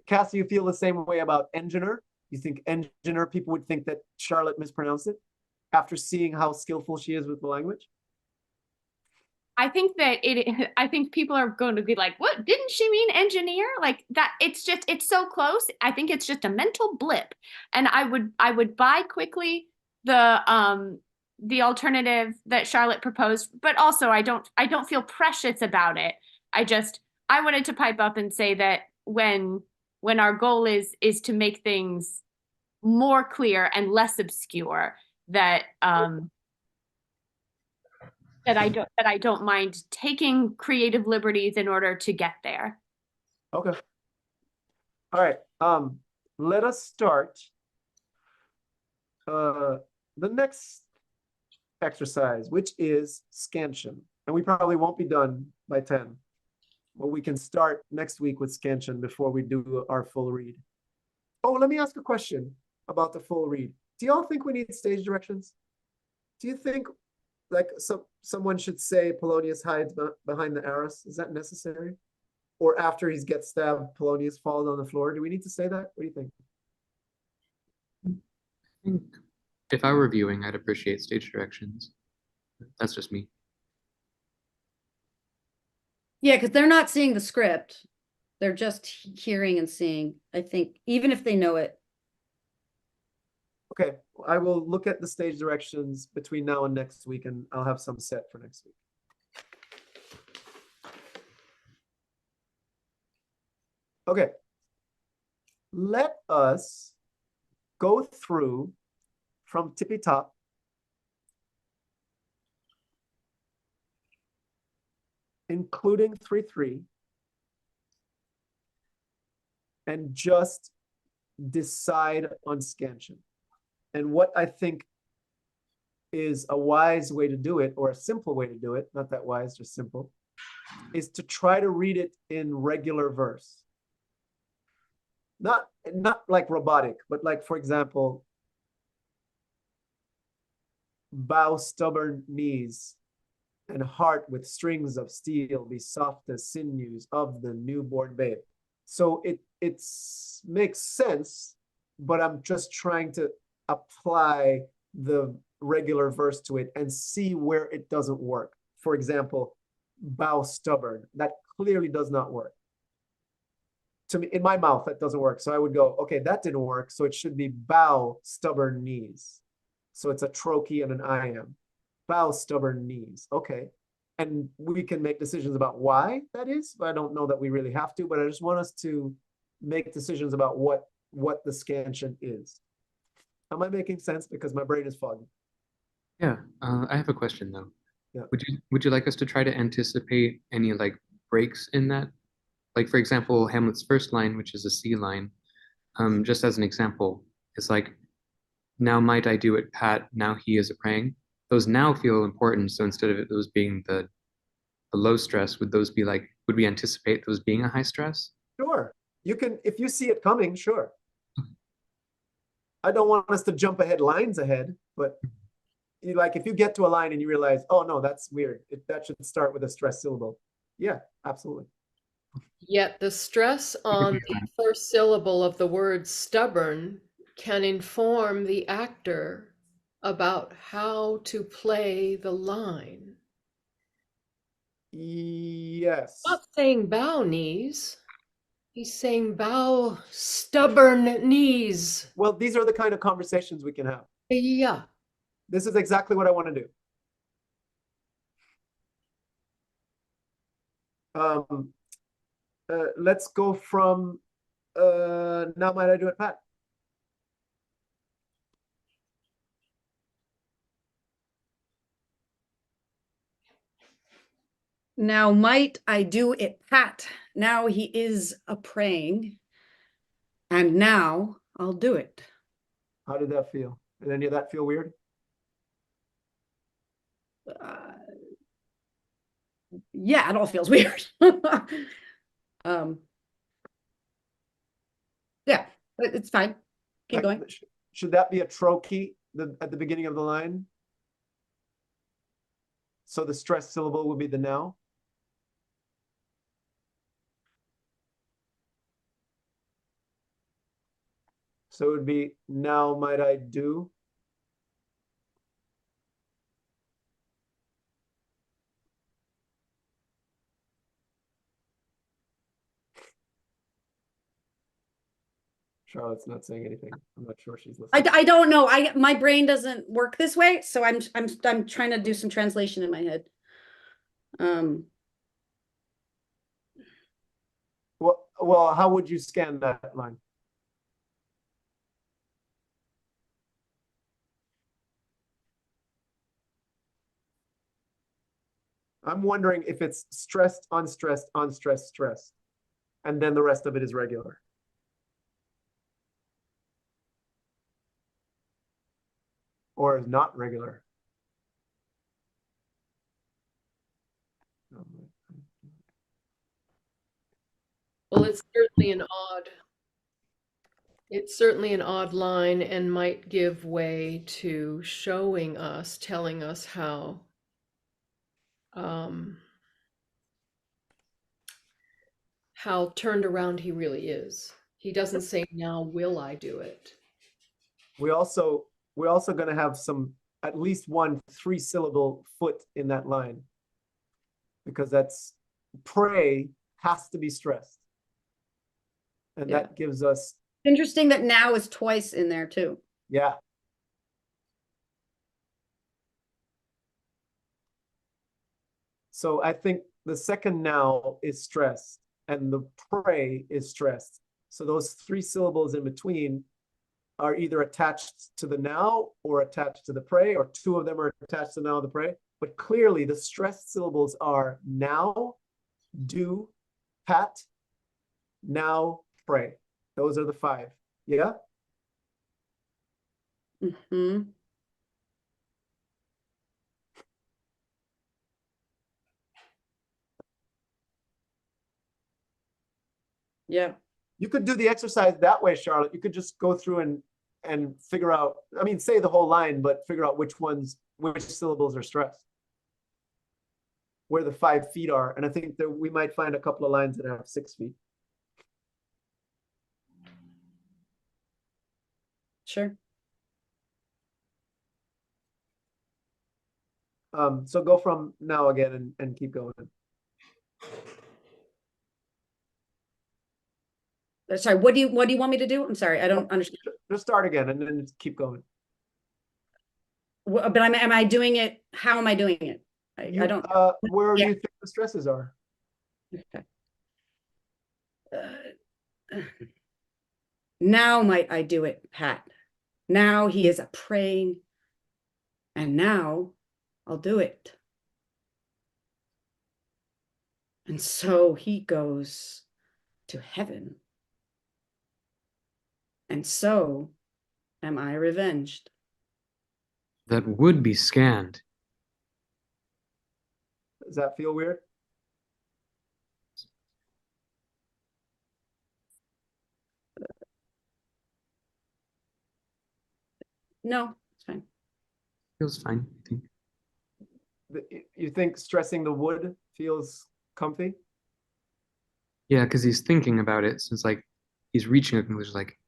Cassie, you feel the same way about engineer? You think engineer, people would think that Charlotte mispronounced it after seeing how skillful she is with the language? I think I think people are going to be like, what, didn't she mean engineer? Like that, it's so close. I think it's just a mental blip. And I would buy quickly the alternative that Charlotte proposed, but also I don't feel precious about it. I wanted to pipe up and say that when our goal is to make things more clear and less obscure, that that I don't mind taking creative liberties in order to get there. Okay. All right. Let us start the next exercise, which is scansion. And we probably won't be done by 10. But we can start next week with scansion before we do our full read. Oh, let me ask a question about the full read. Do y'all think we need stage directions? Do you think like someone should say Polonius hides behind the arras? Is that necessary? Or after he gets stabbed, Polonius falls on the floor? Do we need to say that? What do you think? I think if I were viewing, I'd appreciate stage directions. That's just me. Yeah, because they're not seeing the script. They're just hearing and seeing, I think, even if they know it. Okay, I will look at the stage directions between now and next week, and I'll have some set for next week. Okay, let us go through from tippy top including 3-3 and just decide on scansion. And what I think is a wise way to do it, or a simple way to do it, not that wise, just simple, is to try to read it in regular verse. Not like robotic, but like, for example, bow stubborn knees and heart with strings of steel be soft as sinews of the newborn babe. So it makes sense, but I'm just trying to apply the regular verse to it and see where it doesn't work. For example, bow stubborn, that clearly does not work. To me, in my mouth, that doesn't work. So I would go, okay, that didn't work. So it should be bow stubborn knees. So it's a trochee and an I am. Bow stubborn knees. Okay. And we can make decisions about why that is, but I don't know that we really have to, but I just want us to make decisions about what the scansion is. Am I making sense? Because my brain is foggy. Yeah, I have a question though. Yeah. Would you like us to try to anticipate any like breaks in that? Like for example, Hamlet's first line, which is a C line, just as an example, it's like now might I do it, Pat, now he is a praying. Those now feel important. So instead of it, those being the low stress, would those be like, would we anticipate those being a high stress? Sure. You can, if you see it coming, sure. I don't want us to jump ahead lines ahead, but like if you get to a line and you realize, oh no, that's weird. That should start with a stress syllable. Yeah, absolutely. Yet the stress on the first syllable of the word stubborn can inform the actor about how to play the line. Yes. Not saying bow knees. He's saying bow stubborn knees. Well, these are the kind of conversations we can have. Yeah. This is exactly what I want to do. Let's go from now might I do it, Pat? Now might I do it, Pat. Now he is a praying. And now I'll do it. How did that feel? Did any of that feel weird? Yeah, it all feels weird. Yeah, but it's fine. Keep going. Should that be a trochee at the beginning of the line? So the stress syllable would be the now. So it would be now might I do. Charlotte's not saying anything. I'm not sure she's listening. I don't know. My brain doesn't work this way, so I'm trying to do some translation in my head. Well, how would you scan that line? I'm wondering if it's stressed, unstressed, unstressed, stressed, and then the rest of it is regular. Or is not regular. Well, it's certainly an odd line and might give way to showing us, telling us how turned around he really is. He doesn't say, now will I do it? We're also going to have at least one 3-syllable foot in that line, because that's pray has to be stressed. And that gives us. Interesting that now is twice in there too. Yeah. So I think the second now is stressed and the pray is stressed. So those 3 syllables in between are either attached to the now or attached to the pray, or 2 of them are attached to the now or the pray. But clearly the stressed syllables are now, do, pat, now, pray. Those are the 5. Yeah? Mm-hmm. Yeah. You could do the exercise that way, Charlotte. You could just go through and figure out, I mean, say the whole line, but figure out which syllables are stressed, where the 5 feet are. And I think that we might find a couple of lines that have 6 feet. Sure. So go from now again and keep going. Sorry, what do you want me to do? I'm sorry, I don't understand. Just start again and then just keep going. But am I doing it? How am I doing it? I don't. Where do you think the stresses are? Okay. Now might I do it, Pat. Now he is a praying, and now I'll do it. And so he goes to heaven. And so am I revenged? That would be scanned. Does that feel weird? No, it's fine. Feels fine, I think. You think stressing the would feels comfy? Yeah, because he's thinking about it since like he's reaching a conclusion, like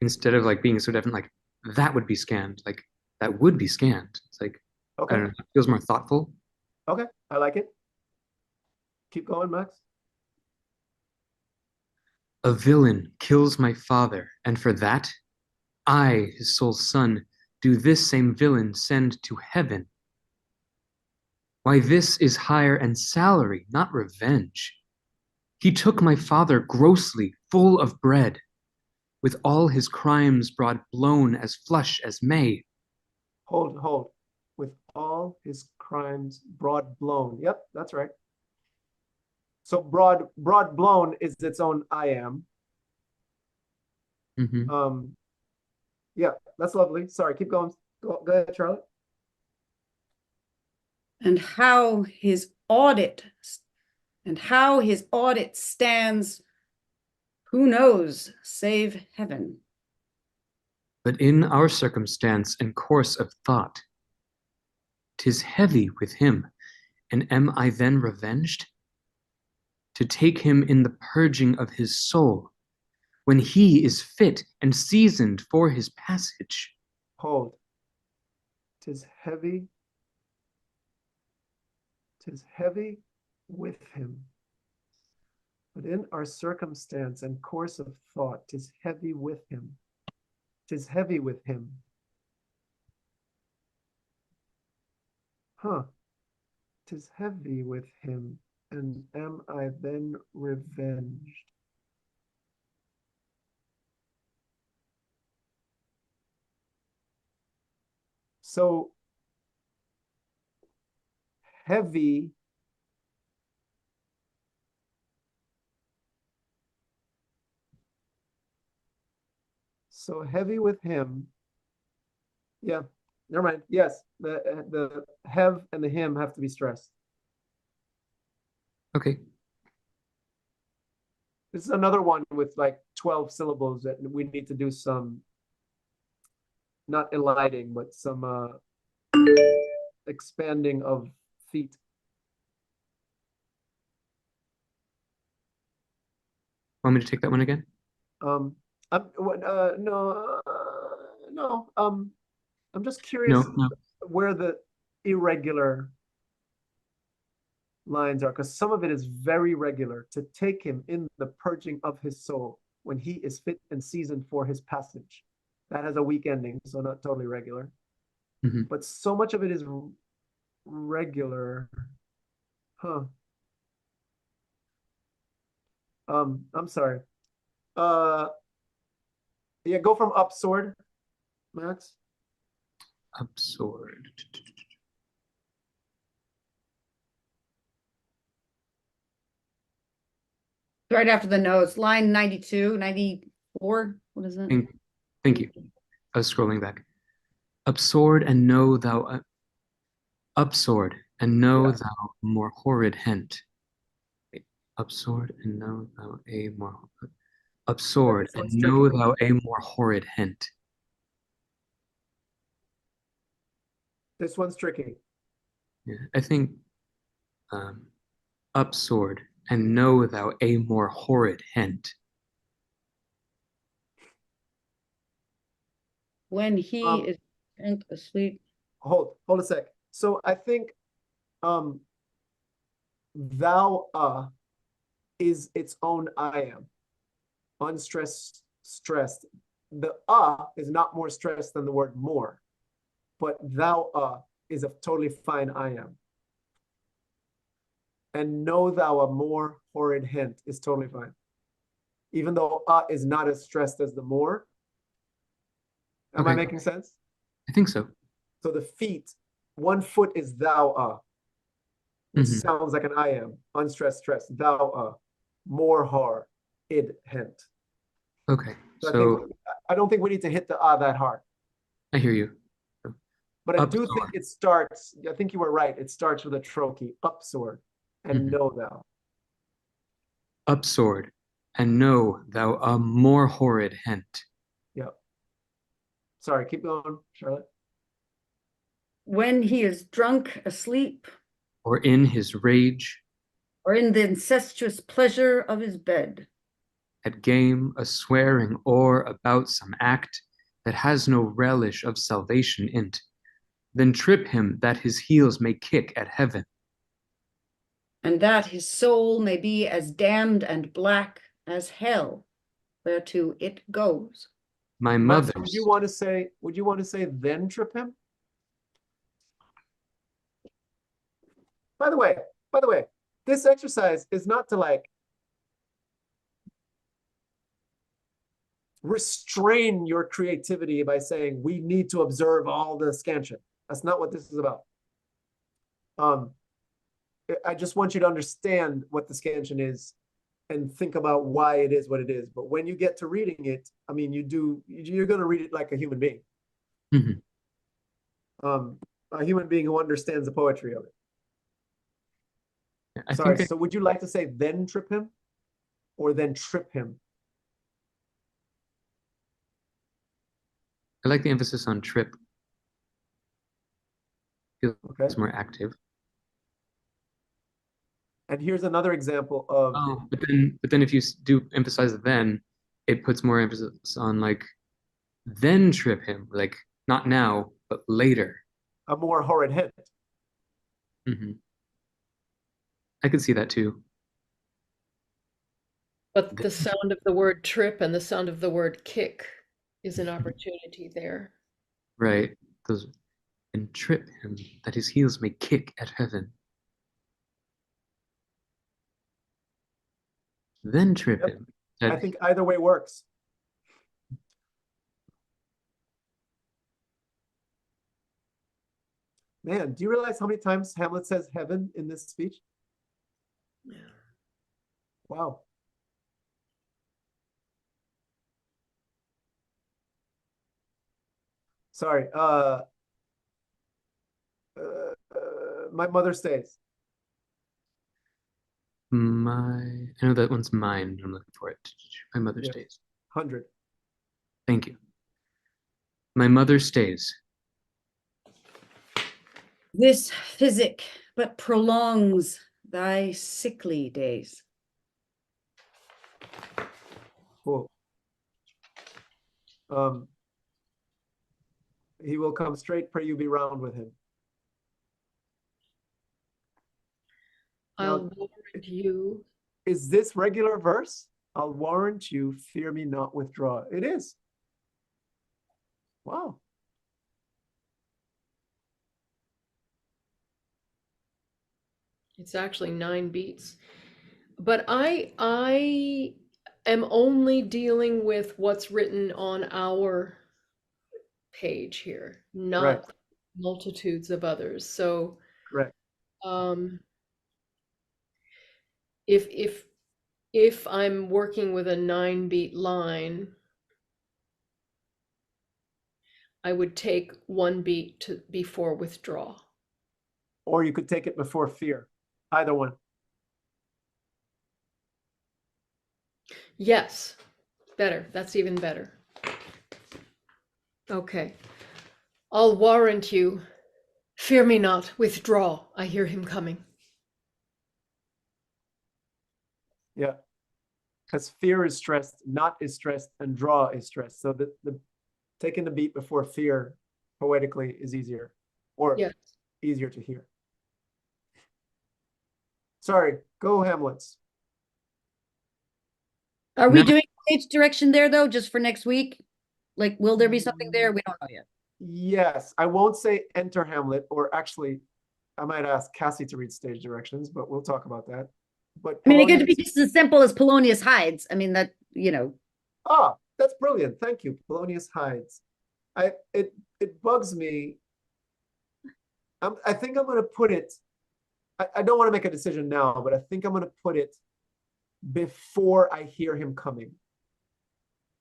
instead of like being so definite, like that would be scanned, like that would be scanned. It's like I Okay, don't know, it feels more thoughtful. okay, I like it. Keep going, Max. A villain kills my father, and for that, I, his sole son, do this same villain send to heaven. Why, this is hire and salary, not revenge. He took my father grossly, full of bread, with all his crimes broad blown as flush as May. Hold. With all his crimes broad blown. Yep, that's right. So broad blown is its own I am. Mm-hmm. Yeah, that's lovely. Sorry, keep going. Go ahead, Charlotte. And how his audit stands, who knows, save heaven. But in our circumstance and course of thought, 'tis heavy with him, and am I then revenged? To take him in the purging of his soul, when he is fit and seasoned for his passage. Hold. Tis heavy with him. But in our circumstance and course of thought, 'tis heavy with him. 'Tis heavy with him. Huh. 'Tis heavy with him. And am I then revenged? So heavy with him. Yeah, never mind. Yes, the have and the him have to be stressed. Okay. This is another one with like 12 syllables that we need to do some, not eliding, but some expanding of feet. Want me to take that one again? No, I'm just curious No. where the irregular lines are, because some of it is very regular. To take him in the purging of his soul, when he is fit and seasoned for his passage. That has a weak ending, so not totally regular. Mhm. But so much of it is regular. Huh. I'm sorry. Yeah, go from up sword, Max. Up sword. Right after the notes, line 92, 94. What is it? Thank you. I was scrolling back. Up sword and know thou up sword and know Yeah. thou more horrid hent. Wait, up sword and know thou a more up sword This and one's know tricky. thou a more horrid hent. This one's tricky. Yeah, I think up sword and know thou a more horrid hent. When he is asleep. Hold a sec. So I think thou is its own I am. Unstressed, stressed. The is not more stressed than the word more, but thou is a totally fine I am. And know thou a more horrid hint is totally fine. Even though is not as stressed as the more. Am I Okay. making sense? I think so. So the feet, one foot is thou which Mhm. sounds like an I am, unstressed, stressed. Thou more har id hent. Okay. So I So think I don't think we need to hit the that hard. I hear you. But I Up do sword. think it starts, I think you were right. It starts with a trochee, up sword, and Mhm. know thou. Up sword, and know thou a more horrid hent. Yep. Sorry, keep going, Charlotte. When he is drunk, asleep, Or in his rage, or in the incestuous pleasure of his bed. at game, a swearing or about some act that has no relish of salvation in't, then trip him that his heels may kick at heaven. And that his soul may be as damned and black as hell, whereto it goes. My Max, mother's. would you want to say then trip him? By the way, this exercise is not to like restrain your creativity by saying we need to observe all the scansion. That's not what this is about. I just want you to understand what the scansion is and think about why it is what it is. But when you get to reading it, I mean, you're going to read it like a human being. Mhm. A human being who understands the poetry of it. I Sorry, think so would you like to say then trip him or then trip him? I like the emphasis on trip. Feels Okay. more active. And here's another example of Oh, but then if you do emphasize then, it puts more emphasis on like then trip him, like not now, but later. a more horrid hint. Hmm. I could see that too. But the sound of the word trip and the sound of the word kick is an opportunity there. Right. Those and trip him that his heels may kick at heaven. Then trip Yep. him. I think either way works. Man, do you realize how many times Hamlet says heaven in this speech? Yeah. Wow. Sorry. My mother stays. I know that one's mine. I'm looking for it. My mother Yeah. stays. 100. Thank you. My mother stays. This physic but prolongs thy sickly days. Cool. He will come straight, pray you be round with him. I'll Now, warrant you. is this regular verse? I'll warrant you, fear me not withdraw. It is. Wow. It's actually 9 beats. But I am only dealing with what's written on our page here, Right. not multitudes of others. So Correct. um, if I'm working with a 9-beat line, I would take 1 beat before withdraw. Or you could take it before fear. Either one. Yes, better. That's even better. Okay. I'll warrant you. Fear me not. Withdraw. I hear him coming. Yeah. Because fear is stressed, not is stressed, and draw is stressed. So the taking the beat before fear poetically is easier, or Yes. easier to hear. Sorry, go Hamlets. Are we No. doing stage direction there though, just for next week? Like, will there be something there? We don't know yet. Yes, I won't say enter Hamlet, or actually, I might ask Cassie to read stage directions, but we'll talk about that. But I mean, it could be Polonius, just as simple as Polonius hides. I mean, that, that's brilliant. Thank you. Polonius hides. It bugs me. I think I'm gonna put it. I don't want to make a decision now, but I think I'm gonna put it before I hear him coming.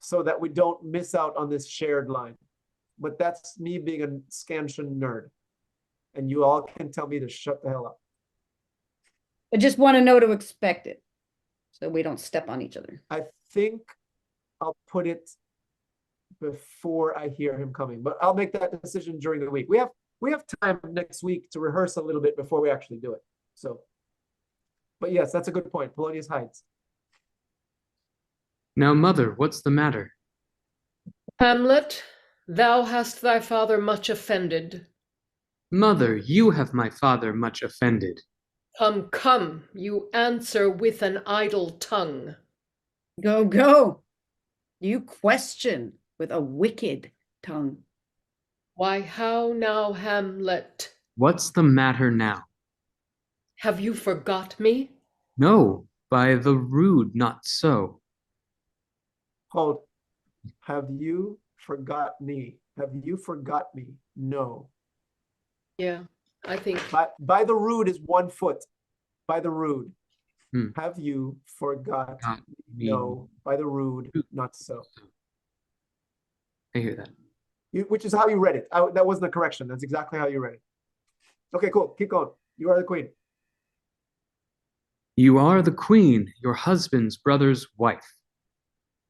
so that we don't miss out on this shared line. But that's me being a scansion nerd. And you all can tell me to shut the hell up. I just want to know to expect it so we don't step on each other. I think I'll put it before I hear him coming, but I'll make that decision during the week. We have time next week to rehearse a little bit before we actually do it. So, but yes, that's a good point. Polonius hides. Now, mother, what's the matter? Hamlet, thou hast thy father much offended. Mother, you have my father much offended. Come, come, you answer with an idle tongue. Go, go. You question with a wicked tongue. Why, how now, Hamlet? What's the matter now? Have you forgot me? No, by the rude, not so. Hold. Have you forgot me? Have you forgot me? No. Yeah, I think. By the rude is 1 foot. By the rude. Hmm. Have you forgot Not me? me. No. By the rude, not so. I hear that. Which is how you read it. That wasn't a correction. That's exactly how you read it. Okay, cool. Keep going. You are the queen. You are the queen, your husband's brother's wife.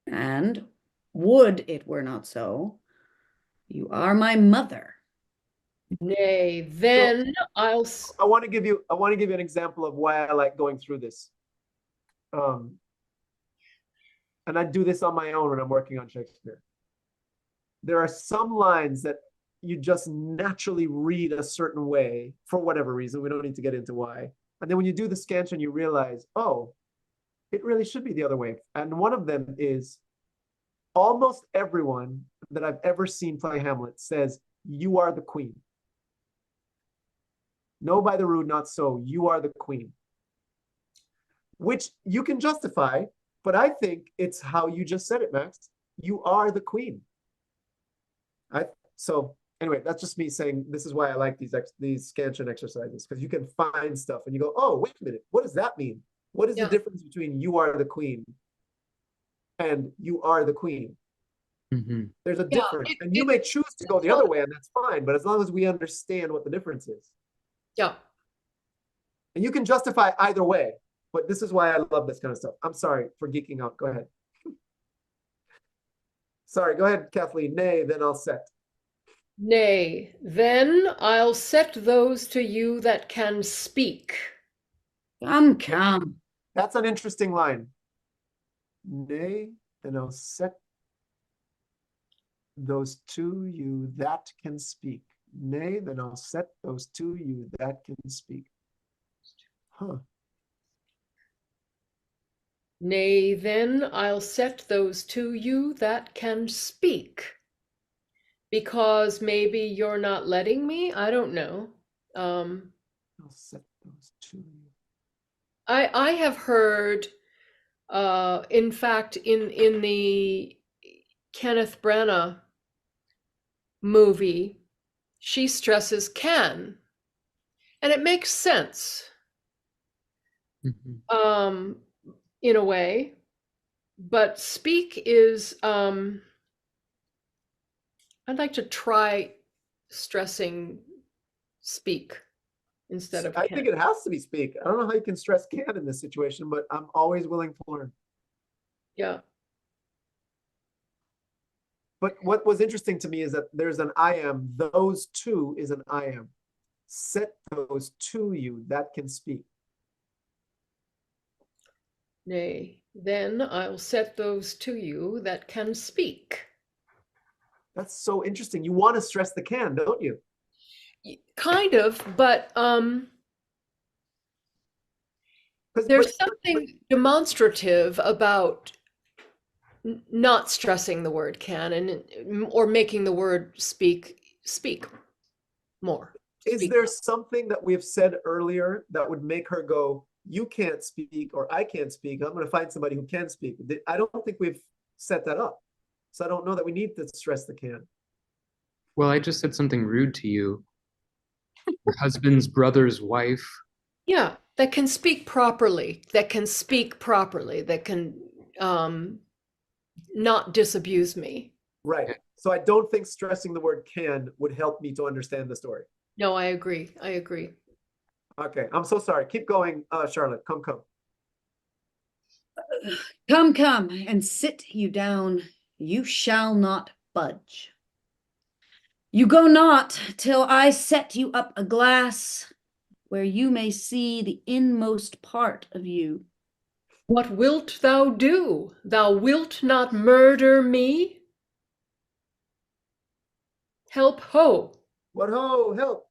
And would it were not so, you are my mother. Nay, then I'll. I want to give you an example of why I like going through this. And I do this on my own when I'm working on Shakespeare. There are some lines that you just naturally read a certain way for whatever reason. We don't need to get into why. And then when you do the scansion, you realize, oh, it really should be the other way. And one of them is almost everyone that I've ever seen play Hamlet says, you are the queen. No, by the rude, not so. You are the queen. Which you can justify, but I think it's how you just said it, Max. You are the queen. So anyway, that's just me saying this is why I like these scansion exercises, because you can find stuff and you go, oh, wait a minute, what does that mean? What is the difference between you are the queen and you are the queen? Mm-hmm. There's a difference. And you may choose to go the other way, and that's fine, but as long as we understand what the difference is. Yeah. And you can justify either way, but this is why I love this kind of stuff. I'm sorry for geeking out. Go ahead. Sorry, go ahead, Kathleen. Nay, then I'll set. Nay, then I'll set those to you that can speak. Come. That's an interesting line. Nay, then I'll set those to you that can speak. Nay, then I'll set those to you that can speak. Huh. Nay, then I'll set those to you that can speak. Because maybe you're not letting me? I don't know. I'll set those to you. I have heard, in fact, in the Kenneth Branagh movie, she stresses can, and it makes sense. Mm-hmm. In a way, but speak is, I'd like to try stressing speak instead of I can. think it has to be speak. I don't know how you can stress can in this situation, but I'm always willing to learn. Yeah. But what was interesting to me is that there's an I am. Those two is an I am. Set those to you that can speak. Nay, then I'll set those to you that can speak. That's so interesting. You want to stress the can, don't you? Kind of, but there's something demonstrative about not stressing the word can or making the word speak more. Is there something that we've said earlier that would make her go, you can't speak or I can't speak? I'm going to find somebody who can speak. I don't think we've set that up. So I don't know that we need to stress the can. Well, I just said something rude to you. Your husband's brother's wife. Yeah, that can speak properly, that can not disabuse me. Right. So I don't think stressing the word can would help me to understand the story. No, I agree. I agree. Okay, I'm so sorry. Keep going, Charlotte. Come. Come, come, and sit you down. You shall not budge. You go not till I set you up a glass where you may see the inmost part of you. What wilt thou do? Thou wilt not murder me? Help ho! What ho, help!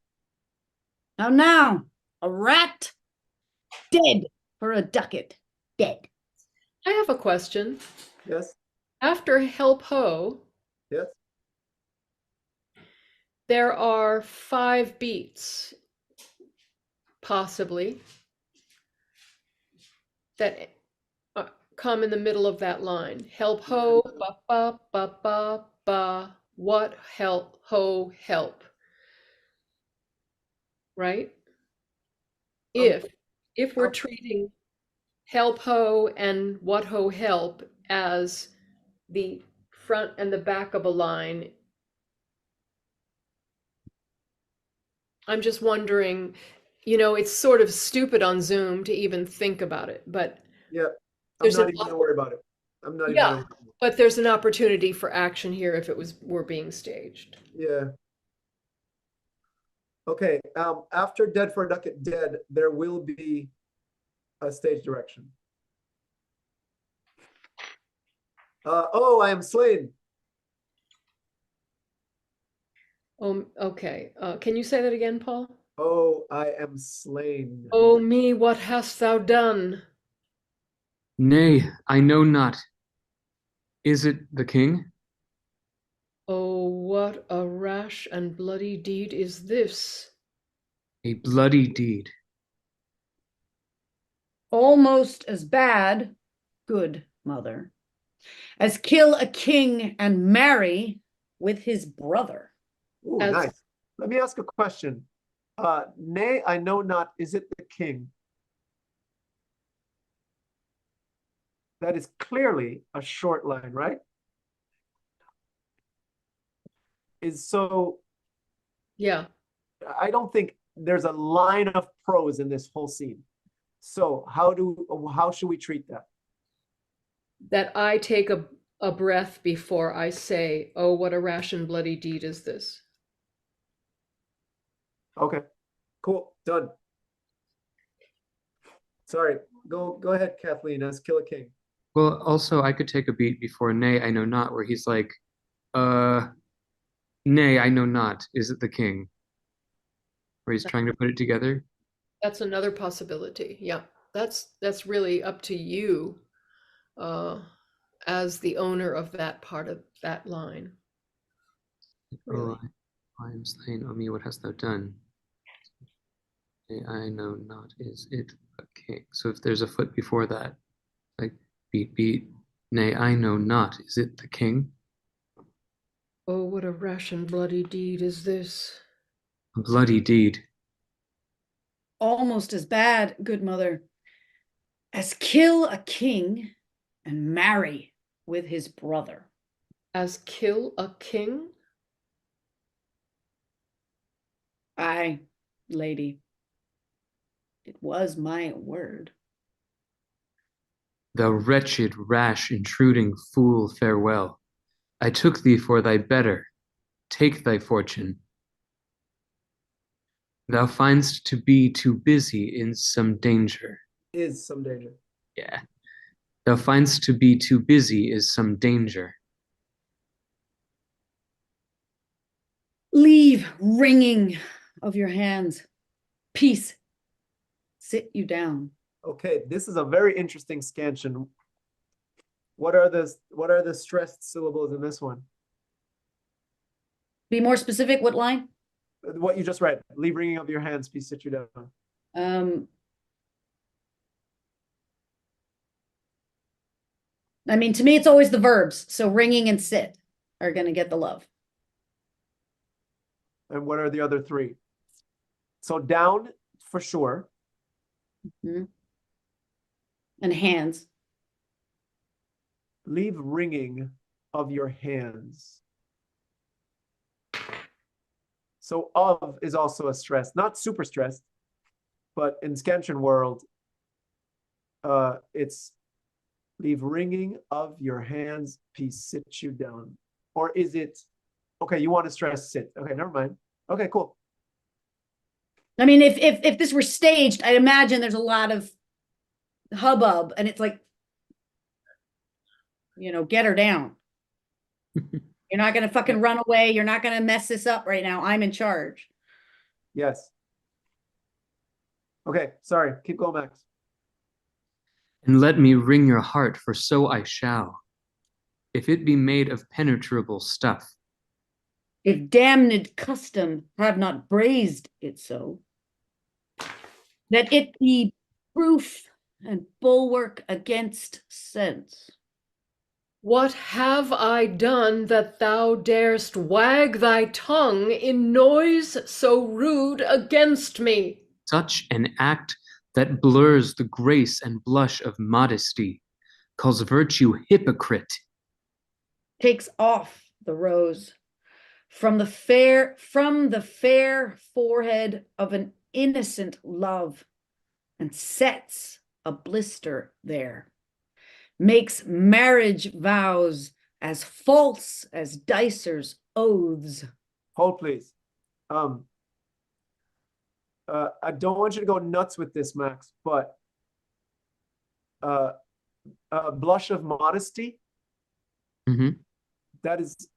Now, a rat dead for a ducat, dead. I have a question. Yes, After help ho, yes. there are 5 beats, possibly, that come in the middle of that line. Help ho, ba ba ba ba ba. What help ho help? Right? If we're treating help ho and what ho help as the front and the back of a line, I'm just wondering, it's sort of stupid on Zoom to even think about it, but Yeah, I'm there's not even gonna worry about it. I'm not even yeah, gonna worry about it. but there's an opportunity for action here if were being staged. Yeah. Okay, after dead for a ducat, dead, there will be a stage direction. Oh, I am slain. Okay. Can you say that again, Paul? Oh, I am slain. Oh me, what hast thou done? Nay, I know not. Is it the king? Oh, what a rash and bloody deed is this? A bloody deed. Almost as bad, good mother, as kill a king and marry with his brother. Ooh, As nice. Let me ask a question. Nay, I know not, is it the king? That is clearly a short line, right? yeah, I don't think there's a line of prose in this whole scene. So how should we treat that? that I take a breath before I say, oh, what a rash and bloody deed is this? Okay, cool, done. Sorry, go ahead, Kathleen, as Kill a King. Well, also I could take a beat before nay, I know not, where he's like, nay, I know not. Is it the king? Where he's trying to put it together. That's another possibility. Yeah, that's really up to you uh, as the owner of that part of that line. Really. Oh, I am slain. Oh me, what hast thou done? Nay, I know not. Is it the king? So if there's a foot before that, like beat, beat. Nay, I know not. Is it the king? Oh, what a rash and bloody deed is this? A bloody deed. Almost as bad, good mother, as kill a king and marry with his brother. As kill a king? Aye, lady, it was my word. Thou wretched, rash, intruding fool, farewell. I took thee for thy better. Take thy fortune. Thou find'st to be too busy in some danger. Is some danger. Yeah. Thou find'st to be too busy is some danger. Leave wringing of your hands. Peace. Sit you down. Okay, this is a very interesting scansion. What are the stressed syllables in this one? Be more specific, what line? What you just read. Leave wringing of your hands, please sit you down. I mean, to me, it's always the verbs. So ringing and sit are going to get the love. And what are the other 3? So down for sure. Mm-hmm. And hands. leave ringing of your hands. So of is also a stress, not super stressed, but in Scansion world, it's leave ringing of your hands, peace sit you down. Or is it, okay, you want to stress sit. Okay, never mind. Okay, cool. I mean, if this were staged, I imagine there's a lot of hubbub, and it's like, get her down. You're not gonna fucking run away. You're not gonna mess this up right now. I'm in charge. Yes. Okay, sorry. Keep going, Max. And let me wring your heart, for so I shall, if it be made of penetrable stuff. If damned custom have not brazed it so, that it be proof and bulwark against sense. What have I done that thou darest wag thy tongue in noise so rude against me? Such an act that blurs the grace and blush of modesty, calls virtue hypocrite. Takes off the rose from the fair forehead of an innocent love, and sets a blister there. Makes marriage vows as false as dicers' oaths. Hold, please. I don't want you to go nuts with this, Max, but blush of modesty. Mm-hmm. That is,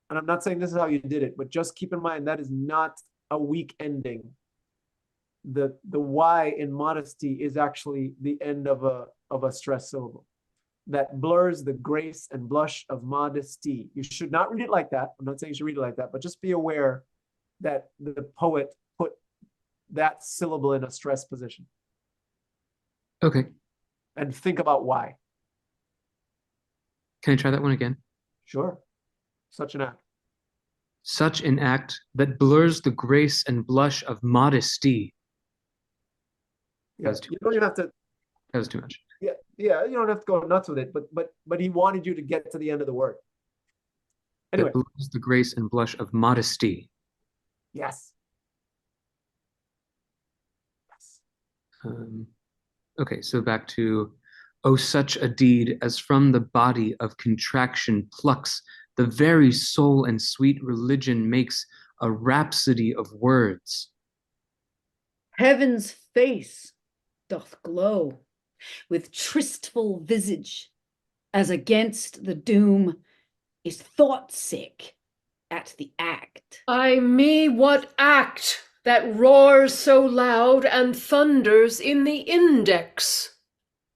and I'm not saying this is how you did it, but just keep in mind that is not a weak ending. The Y in modesty is actually the end of a stress syllable that blurs the grace and blush of modesty. You should not read it like that. I'm not saying you should read it like that, but just be aware that the poet put that syllable in a stress position. Okay. And think about why. Can I try that one again? Sure. Such an act. Such an act that blurs the grace and blush of modesty. Yes, you don't even have to. That was too much. Yeah, you don't have to go nuts with it, but he wanted you to get to the end of the word. Anyway. That blurs the grace and blush of modesty. Yes. Okay, so back to, oh, such a deed as from the body of contraction plucks the very soul, and sweet religion makes a rhapsody of words. Heaven's face doth glow with tristful visage, as against the doom is thought sick at the act. Ay me, what act that roars so loud and thunders in the index?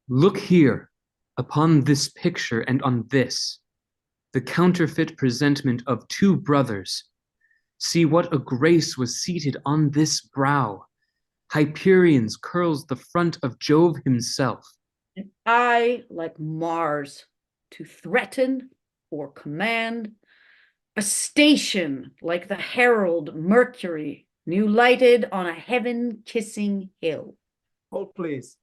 Look here, upon this picture and on this, the counterfeit presentment of two brothers. See what a grace was seated on this brow. Hyperion's curls the front of Jove himself. And I, like Mars, to threaten or command, a station like the herald Mercury, new lighted on a heaven-kissing hill. Hold, please.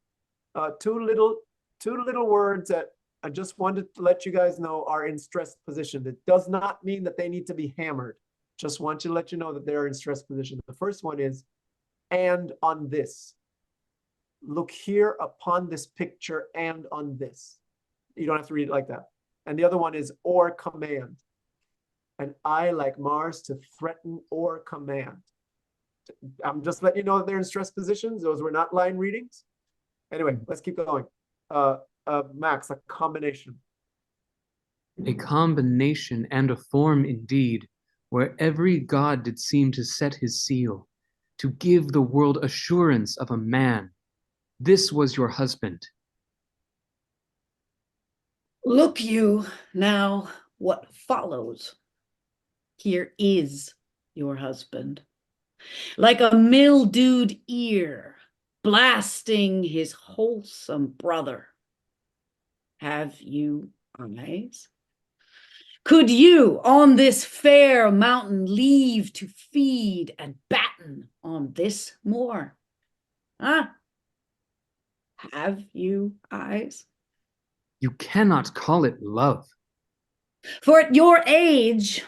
Two little words that I just wanted to let you guys know are in stress position. That does not mean that they need to be hammered. Just want you to let you know that they're in stress position. The first one is, and on this. Look here upon this picture and on this. You don't have to read it like that. And the other one is, or command. And I, like Mars, to threaten or command. I'm just letting you know that they're in stress positions. Those were not line readings. Anyway, let's keep going. Max, a combination. A combination and a form indeed, where every god did seem to set his seal, to give the world assurance of a man. This was your husband. Look you now what follows. Here is your husband, like a mildewed ear, blasting his wholesome brother. Have you eyes? Could you on this fair mountain leave to feed and batten on this moor? Huh? Have you eyes? You cannot call it love. For at your age,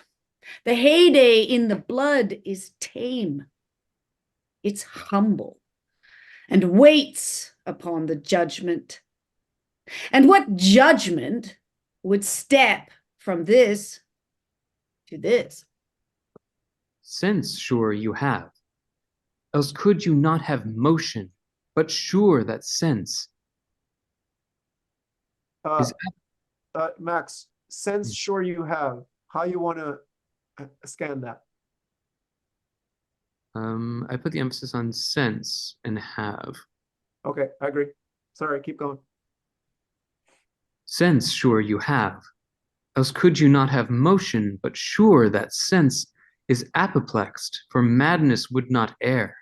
the heyday in the blood is tame. It's humble and waits upon the judgment. And what judgment would step from this to this? Sense sure you have, else could you not have motion, but sure that sense Uh, is. Max, sense sure you have. How you want to scan that? I put the emphasis on sense and have. Okay, I agree. Sorry, keep going. Sense sure you have, else could you not have motion, but sure that sense is apoplexed, for madness would not err,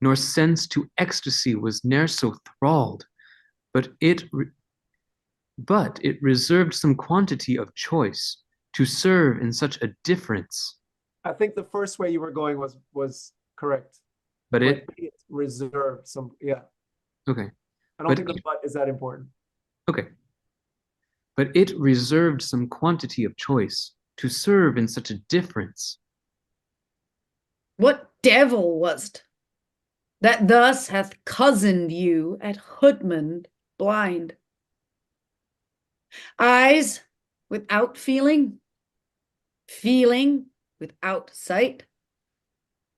nor sense to ecstasy was ne'er so thralled, but it reserved some quantity of choice to serve in such a difference. I think the first way you were going was correct. But it reserved some, yeah. okay. I don't think the but is that important. Okay. But it reserved some quantity of choice to serve in such a difference. What devil was't that thus hath cozened you at hoodman blind? Eyes without feeling, feeling without sight,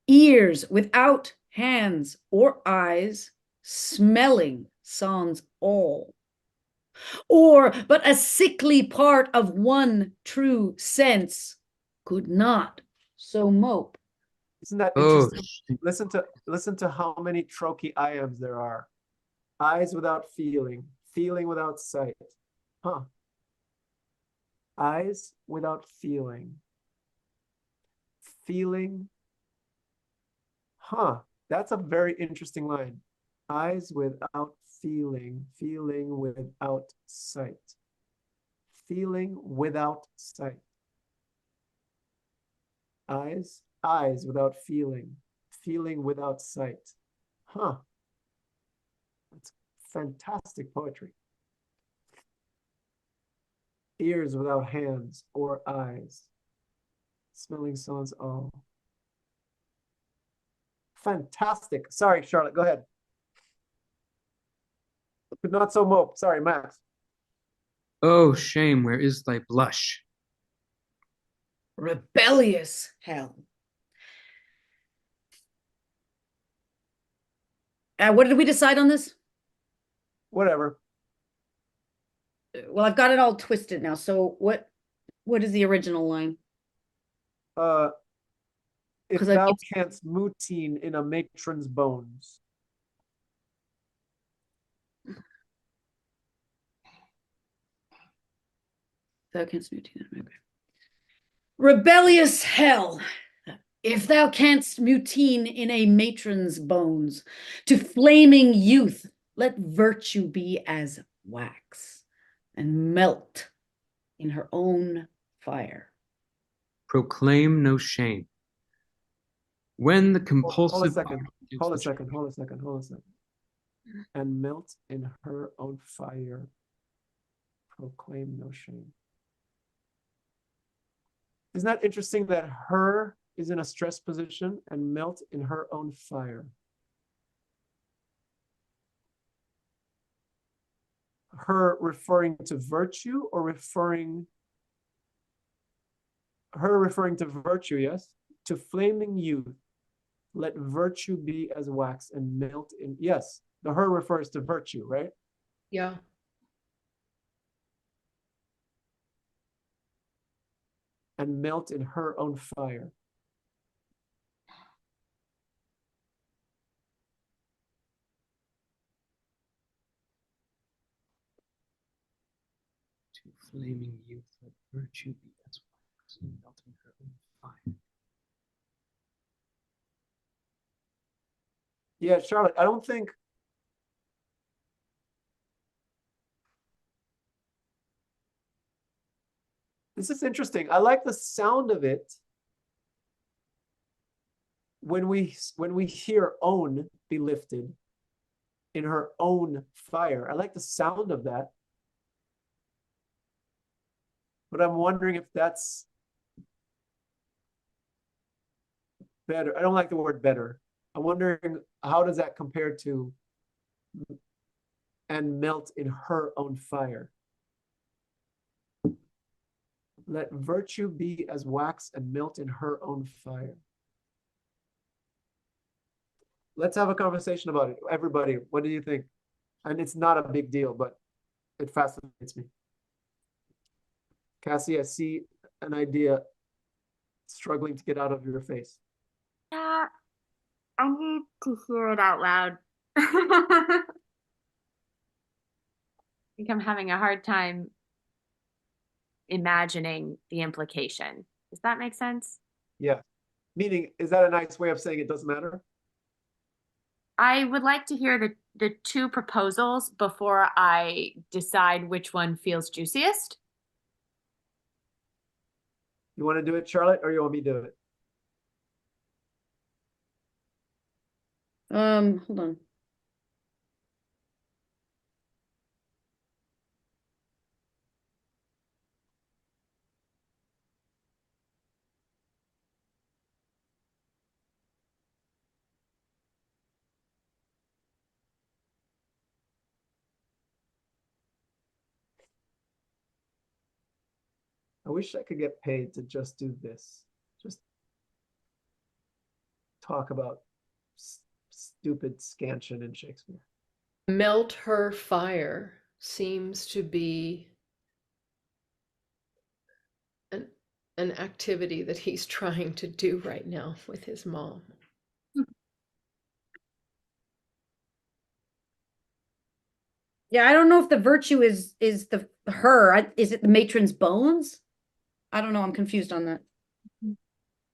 ears without hands or eyes, smelling sans all, or but a sickly part of one true sense, could not so mope. Isn't that Oh, interesting? Listen to how many trochee iambs there are. Eyes without feeling, feeling without sight. Huh. Eyes without feeling. Feeling. Huh. That's a very interesting line. Eyes without feeling, feeling without sight. Feeling without sight. Eyes without feeling, feeling without sight. Huh. That's fantastic poetry. Ears without hands or eyes. Smelling sans all. Fantastic. Sorry, Charlotte, go ahead. But not so mope. Sorry, Max. oh, shame, where is thy blush? Rebellious hell. What did we decide on this? Whatever. Well, I've got it all twisted now. So what is the original line? If 'Cause thou canst mutine in a matron's bones. Thou canst mutine. Okay. Rebellious hell. If thou canst mutine in a matron's bones, to flaming youth, let virtue be as wax and melt in her own fire. Proclaim no shame. When the compulsive. Hold a second. Hold a second. And melt in her own fire. Proclaim no shame. Isn't that interesting that her is in a stress position and melt in her own fire? Her referring to virtue or her referring to virtue, yes? To flaming youth, let virtue be as wax and melt in, yes, the her refers to virtue, right? Yeah. And melt in her own fire. To flaming youth, let virtue be as wax and melt in her own fire. Yeah, Charlotte, I don't think this is interesting. I like the sound of it when we hear own be lifted in her own fire. I like the sound of that. But I'm wondering if that's better. I don't like the word better. I'm wondering how does that compare to and melt in her own fire? Let virtue be as wax and melt in her own fire. Let's have a conversation about it. Everybody, what do you think? And it's not a big deal, but it fascinates me. Cassie, I see an idea struggling to get out of your face. Yeah, I need to hear it out loud. I think I'm having a hard time imagining the implication. Does that make sense? Yeah. Meaning, is that a nice way of saying it doesn't matter? I would like to hear the two proposals before I decide which one feels juiciest. You want to do it, Charlotte, or you want me to do it? Hold on. I wish I could get paid to just do this. Just talk about stupid scansion in Shakespeare. Melt her fire seems to be an activity that he's trying to do right now with his mom. Yeah, I don't know if the virtue is the her. Is it the matron's bones? I don't know. I'm confused on that.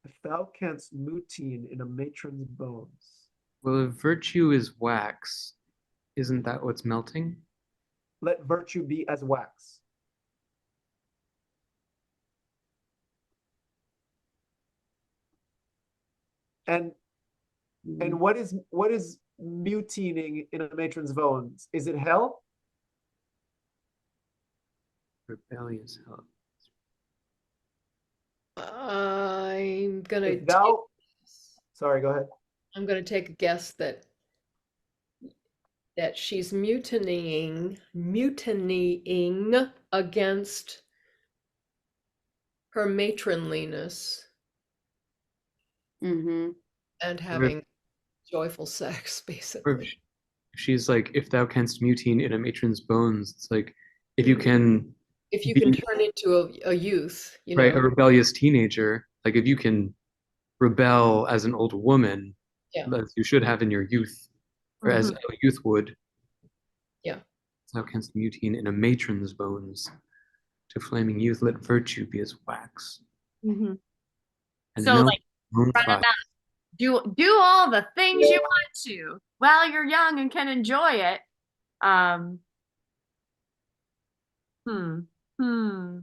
If thou canst mutine in a matron's bones, Well, if virtue is wax, isn't that what's melting? let virtue be as wax. And what is mutining in a matron's bones? Is it hell? Rebellious hell. I'm gonna If thou, sorry, go ahead. I'm gonna take a guess that she's mutinying against her matronliness Mm-hmm. and Or if, having joyful sex, or if basically. she's like, if thou canst mutine in a matron's bones, it's like, if you can If you be, can turn into a youth, you right, a know. rebellious teenager, like if you can rebel as an old woman, Yeah. as you should have in your youth, or as a youth would, Yeah. thou canst mutine in a matron's bones. To flaming youth, let virtue be as wax. Mm-hmm. And So, melt like, own run fire. about, do all the things you want to while you're young and can enjoy it. Um, hmm. Hmm.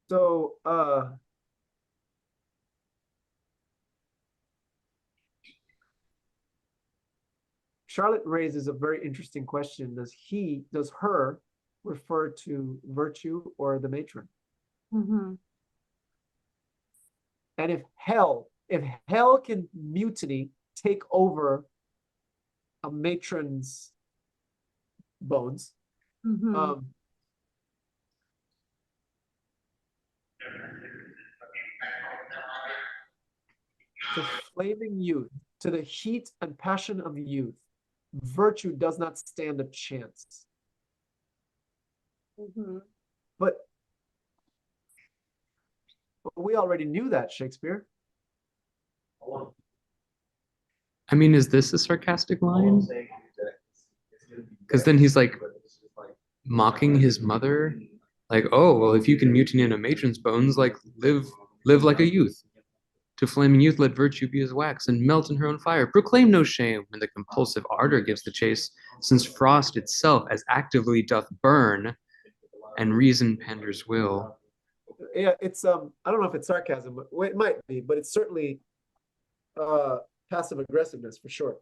So, Charlotte raises a very interesting question. Does her refer to virtue or the matron? Mm-hmm. And if hell can mutiny take over a matron's bones, Mm-hmm. To flaming youth, to the heat and passion of youth, virtue does not stand a chance. Mm-hmm. But we already knew that, Shakespeare. I mean, is this a sarcastic line? Because then he's like mocking his mother, like, oh, well, if you can mutiny in a matron's bones, like live like a youth. To flaming youth, let virtue be as wax and melt in her own fire. Proclaim no shame when the compulsive ardor gives the chase, since frost itself as actively doth burn, and reason panders will. Yeah, it's I don't know if it's sarcasm, but well, it might be, but it's certainly passive aggressiveness for sure.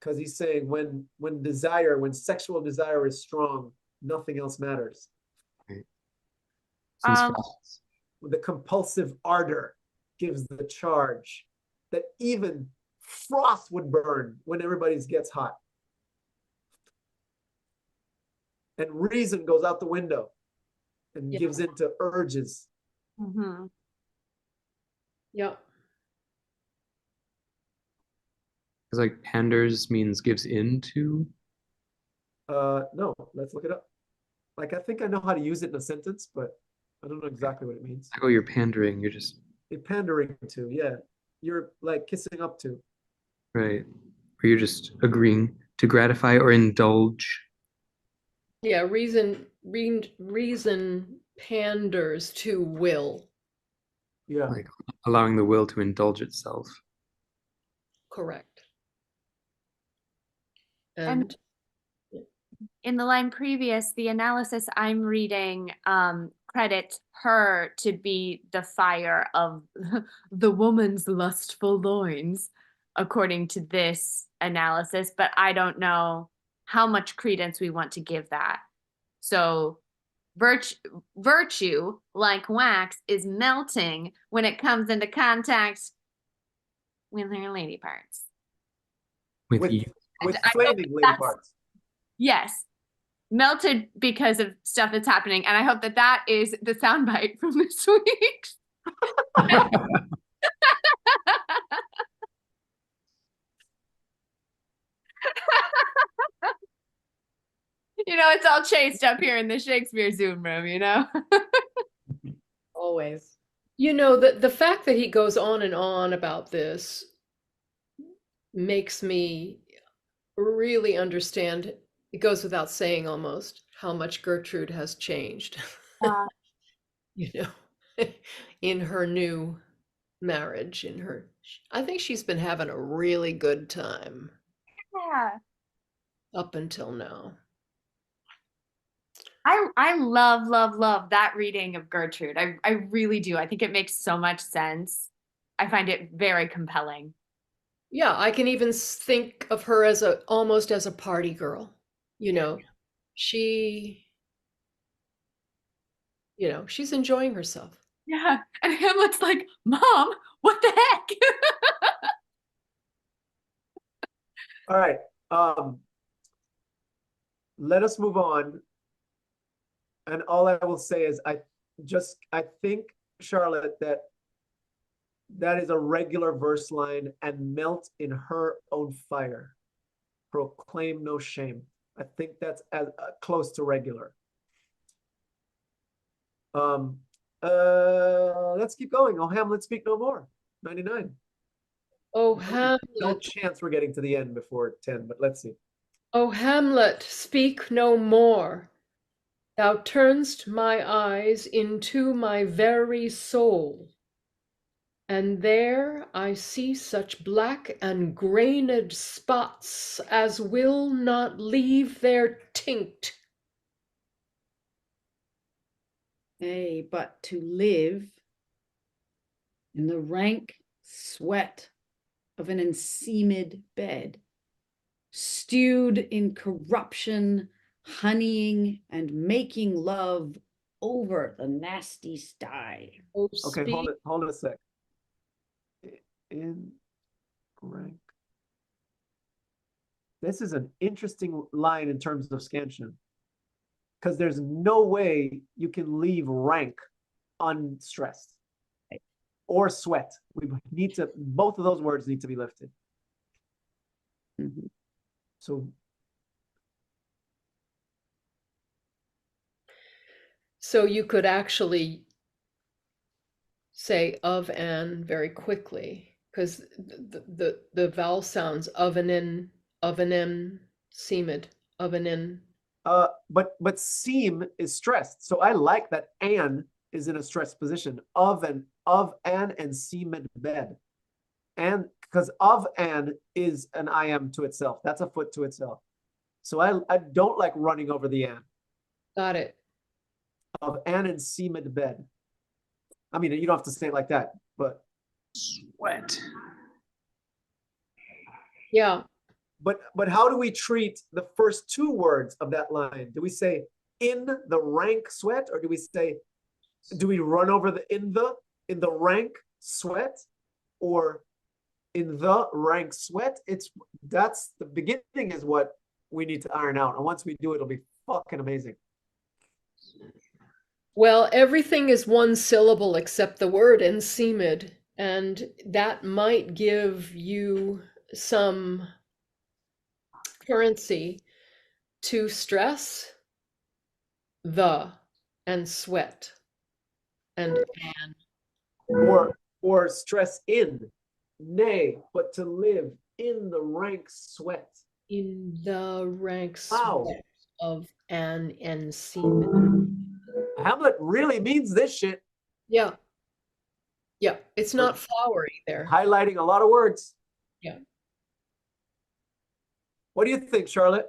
because he's saying when sexual desire is strong, nothing else matters. Right. Since Um, The compulsive ardor gives the charge that even frost would burn when everybody gets hot. And reason goes out the window and Yeah. gives into urges. mhm. Yeah. Because like panders means gives in to. No, let's look it up. Like, I think I know how to use it in a sentence, but I don't know exactly what it means. Like, oh, you're pandering. You're just You're pandering to, yeah. You're like kissing up to. right. Or you're just agreeing to gratify or indulge. Yeah, reason panders to will. Yeah. Like allowing the will to indulge itself. Correct. And And in the line previous, the analysis I'm reading credits her to be the fire of the woman's lustful loins, according to this analysis, but I don't know how much credence we want to give that. So virtue, like wax, is melting when it comes into contact with her lady parts. With With you. with I hope flaming lady that's- parts. Yes, melted because of stuff that's happening, and I hope that that is the soundbite from this week. You know, it's all chased up here in the Shakespeare Zoom room, you know? always. You know, the fact that he goes on and on about this makes me really understand, it goes without saying almost, how much Gertrude has changed. You know, in her new marriage, I think she's been having a really good time Yeah. up until now. I love that reading of Gertrude. I really do. I think it makes so much sense. I find it very compelling. Yeah, I can even think of her as almost as a party girl. You know, she, she's enjoying herself. Yeah. And Hamlet's like, Mom, what the heck? All right. Let us move on. And all I will say is I think, Charlotte, that is a regular verse line, and melt in her own fire. Proclaim no shame. I think that's as close to regular. Let's keep going. Oh, Hamlet, speak no more. 99. Oh, No Hamlet, chance we're getting to the end before 10, but let's see. oh, Hamlet, speak no more. Thou turn'st my eyes into my very soul, and there I see such black and grained spots as will not leave their tinct. Nay, but to live in the rank sweat of an enseamed bed, stewed in corruption, honeying and making love over the nasty sty. Oh, Okay, speak. hold it a sec. In rank. This is an interesting line in terms of scansion, because there's no way you can leave rank unstressed or sweat. We need to, both of those words need to be lifted. Mm-hmm. So you could actually say of an very quickly, because the vowel sounds ovenin, ovenin, seemed, ovenin. But seem is stressed. So I like that an is in a stressed position. Of an and seamed bed. And because of an is an I am to itself. That's a foot to itself. So I don't like running over the an. Got it. Of an and seamed bed. I mean, you don't have to say it like that, but Sweat. Yeah. But how do we treat the first two words of that line? Do we say in the rank sweat, or do we run over the in the rank sweat, or in the rank sweat? That's the beginning is what we need to iron out. And once we do it, it'll be fucking amazing. Well, everything is one syllable except the word enseamed, and that might give you some currency to stress the and sweat and Or stress in, nay, but to live in the rank sweat. in the rank Wow. sweat of an enseamed. Hamlet really means this shit. Yeah. Yeah. It's not flowery there. Highlighting a lot of words. Yeah. What do you think, Charlotte?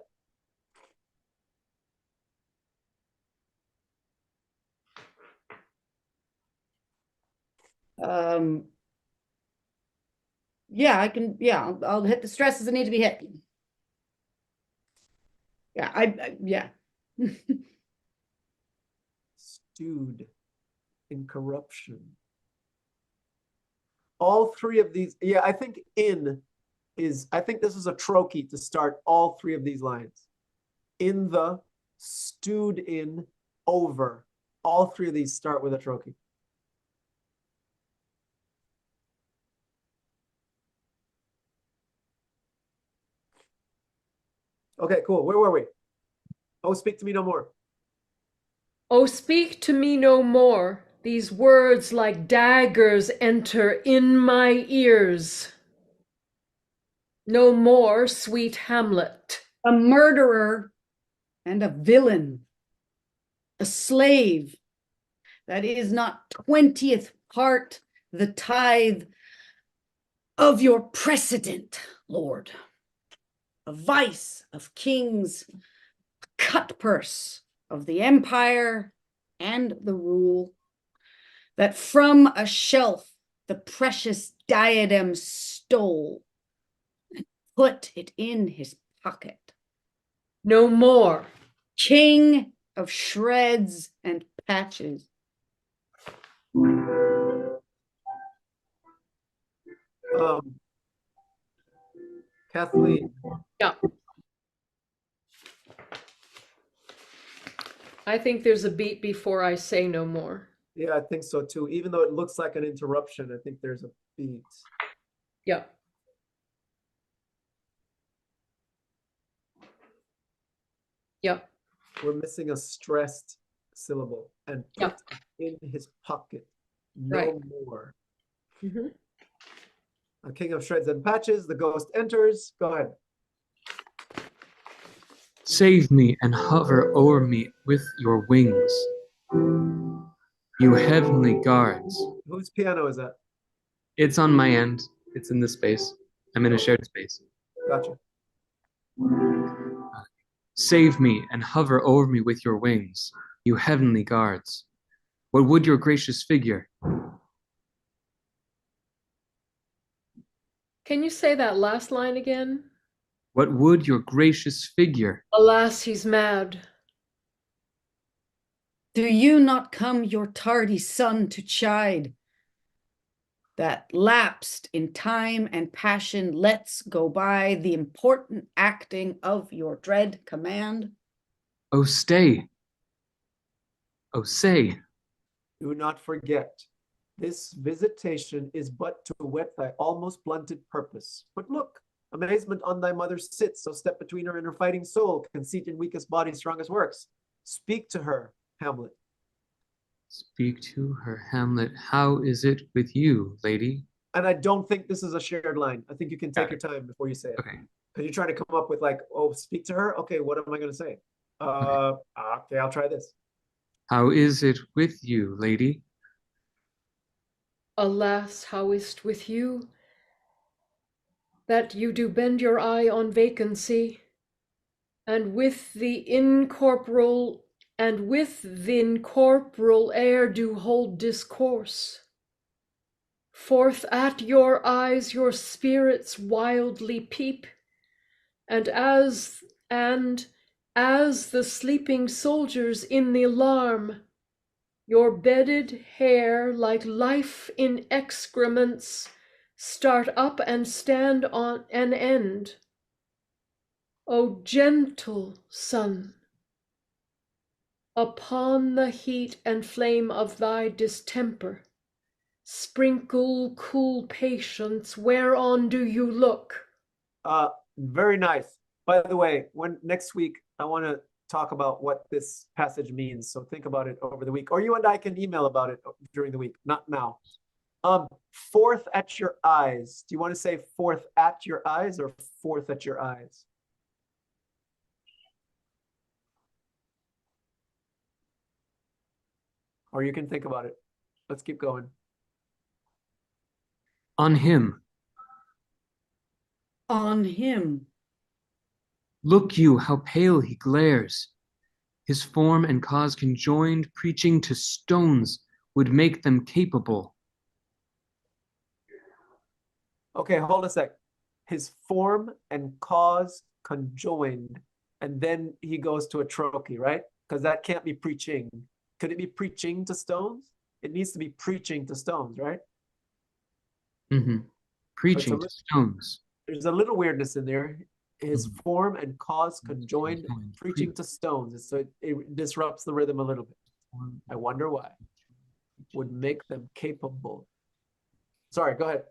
Yeah, I'll hit the stresses that need to be hit. Yeah, yeah. Stewed in corruption. All three of these, yeah, I think I think this is a trochee to start all three of these lines. In the, stewed in, over. All three of these start with a trochee. Okay, cool. Where were we? Oh, speak to me no more. Oh, speak to me no more. These words like daggers enter in my ears. No more, sweet Hamlet. A murderer and a villain, a slave that is not 20th part the tithe of your precedent, Lord. A vice of kings, a cut purse of the empire and the rule, that from a shelf the precious diadem stole and put it in his pocket. No more. King of shreds and patches. Kathleen. Yeah. I think there's a beat before I say no more. Yeah, I think so too. Even though it looks like an interruption, I think there's a beat. Yeah. Yeah. We're missing a stressed syllable. And put in his pocket. No more. Mm-hmm. A king of shreds and patches, the ghost enters. Go ahead. Save me and hover over me with your wings, you heavenly guards. Whose piano is that? It's on my end. It's in this space. I'm in a shared space. Gotcha. Save me and hover over me with your wings, you heavenly guards. What would your gracious figure? Can you say that last line again? What would your gracious figure? Alas, he's mad. Do you not come your tardy son to chide? That lapsed in time and passion lets go by the important acting of your dread command? Oh, stay. Oh, say. Do not forget. This visitation is but to whet thy almost blunted purpose. But look, amazement on thy mother sits, so step between her and her fighting soul, conceit in weakest body, strongest works. Speak to her, Hamlet. Speak to her, Hamlet. How is it with you, lady? And I don't think this is a shared line. I think you can take your time before you say it. Okay. Because you're trying to come up with like, oh, speak to her? Okay, what am I going to say? Okay, I'll try this. How is it with you, lady? Alas, how is't with you, that you do bend your eye on vacancy, and with the incorporeal air do hold discourse. Forth at your eyes your spirits wildly peep, and as the sleeping soldiers in the alarm, your bedded hair like life in excrements start up and stand on an end. O gentle sun, upon the heat and flame of thy distemper, sprinkle cool patience, whereon do you look? Very nice. By the way, next week I want to talk about what this passage means. So think about it over the week, or you and I can email about it during the week, not now. Forth at your eyes. Do you want to say forth at your eyes or forth at your eyes? Or you can think about it. Let's keep going. On him. On him. Look you how pale he glares. His form and cause conjoined, preaching to stones, would make them capable. Okay, hold a sec. His form and cause conjoined, and then he goes to a trochee, right? Because that can't be preaching. Could it be preaching to stones? It needs to be preaching to stones, right? Mm-hmm. Preaching to stones. There's a little weirdness in there. His form and cause conjoined, preaching to stones. So it disrupts the rhythm a little bit. I wonder why. Would make them capable. Sorry, go ahead.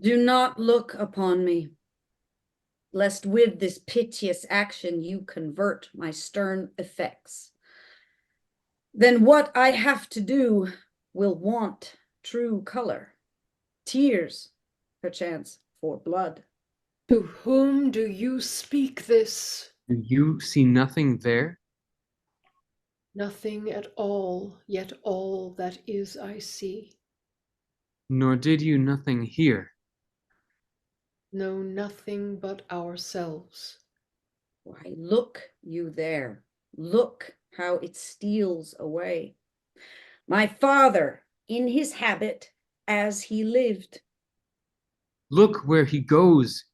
Do not look upon me, lest with this piteous action you convert my stern effects. Then what I have to do will want true color, tears, perchance, for blood. To whom do you speak this? Do you see nothing there? Nothing at all, yet all that is I see. Nor did you nothing hear? No, nothing but ourselves. Why, look you there, look how it steals away. My father, in his habit, as he lived. Look where he goes,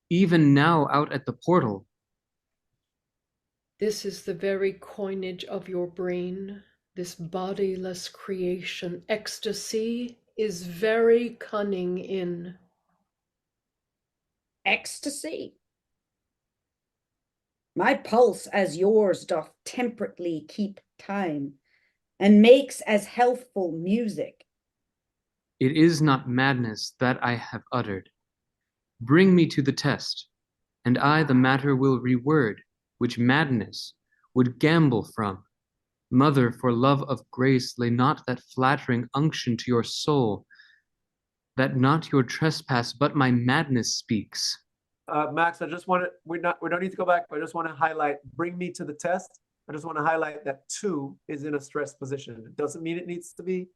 even now out at the portal. This is the very coinage of your brain, this bodiless creation. Ecstasy is very cunning in. Ecstasy. My pulse as yours doth temperately keep time, and makes as healthful music. It is not madness that I have uttered. Bring me to the test, and I the matter will reword, which madness would gamble from. Mother, for love of grace, lay not that flattering unction to your soul, that not your trespass but my madness speaks. Max, I just want to, we don't need to go back, but I just want to highlight, bring me to the test. I just want to highlight that two is in a stressed position. It doesn't mean it needs to be,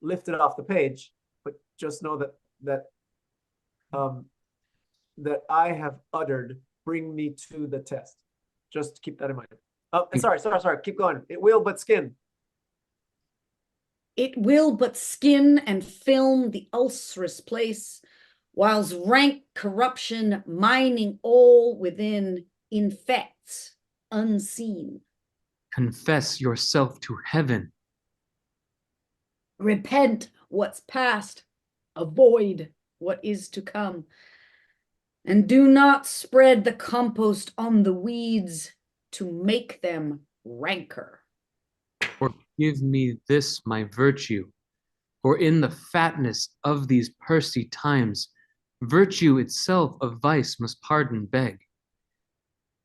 lifted off the page, but just know that I have uttered, bring me to the test. Just keep that in mind. Oh, sorry. Keep going. It will, but skin. It will but skin and film the ulcerous place, whilst rank corruption mining all within infects unseen. Confess yourself to heaven. Repent what's past, avoid what is to come, and do not spread the compost on the weeds to make them rancor. Forgive me this my virtue, for in the fatness of these pursy times, virtue itself of vice must pardon beg.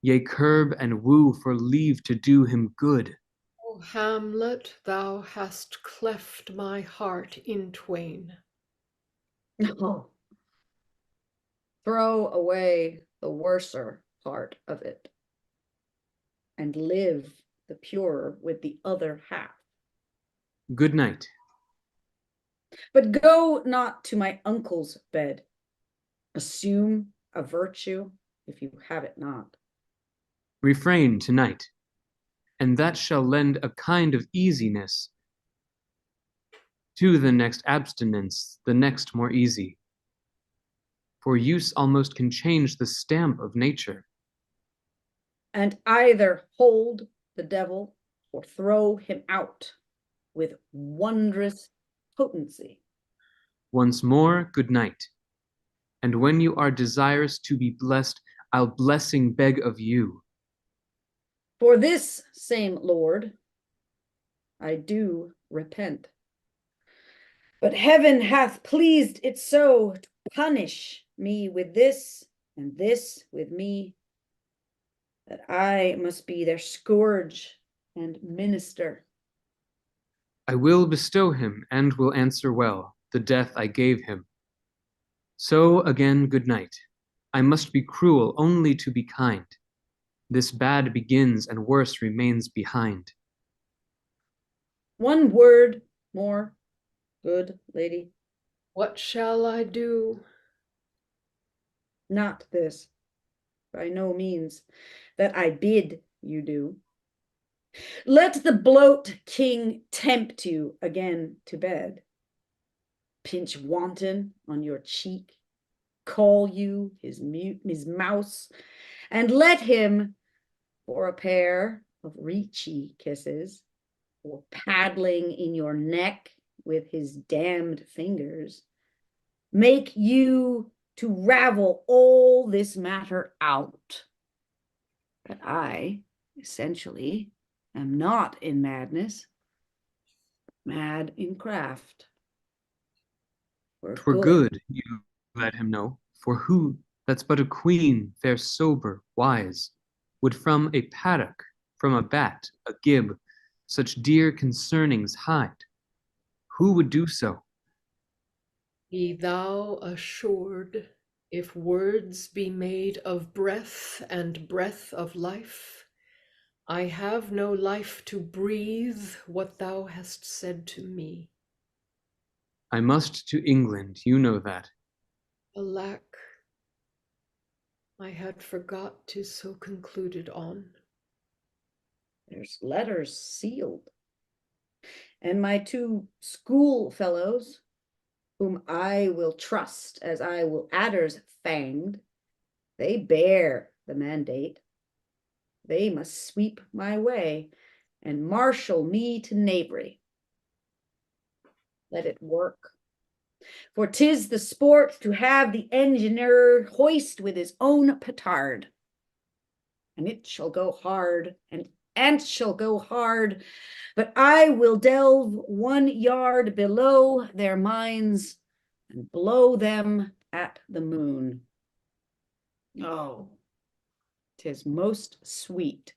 Yea, curb and woo for leave to do him good. O Hamlet, thou hast cleft my heart in twain. No. Throw away the worser part of it, and live the purer with the other half. Good night. But go not to my uncle's bed. Assume a virtue if you have it not. Refrain tonight, and that shall lend a kind of easiness to the next abstinence, the next more easy. for use almost can change the stamp of nature. And either hold the devil or throw him out with wondrous potency. Once more, good night. And when you are desirous to be blessed, I'll blessing beg of you. For this same Lord, I do repent. But heaven hath pleased it so to punish me with this and this with me, that I must be their scourge and minister. I will bestow him and will answer well the death I gave him. So again, good night. I must be cruel only to be kind. This bad begins and worse remains behind. One word more, good lady. What shall I do? Not this, by no means, that I bid you do. Let the bloat king tempt you again to bed. Pinch wanton on your cheek, call you his mouse, and let him, for a pair of reechy kisses, or paddling in your neck with his damned fingers, make you to ravel all this matter out. But I, essentially, am not in madness, mad in craft. For good, you let him know, for who that's but a queen, fair, sober, wise, would from a paddock, from a bat, a gib, such dear concernings hide? Who would do so? Be thou assured, if words be made of breath and breath of life, I have no life to breathe what thou hast said to me. I must to England, you know that. Alack, I had forgot 'tis so concluded on. There's letters sealed. And my two schoolfellows, whom I will trust as I will adders fanged, they bear the mandate. They must sweep my way and marshal me to knavery. Let it work. For 'tis the sport to have the engineer hoist with his own petard. And it shall go hard, and ant shall go hard, but I will delve 1 yard below their minds and blow them at the moon. Oh, 'tis most sweet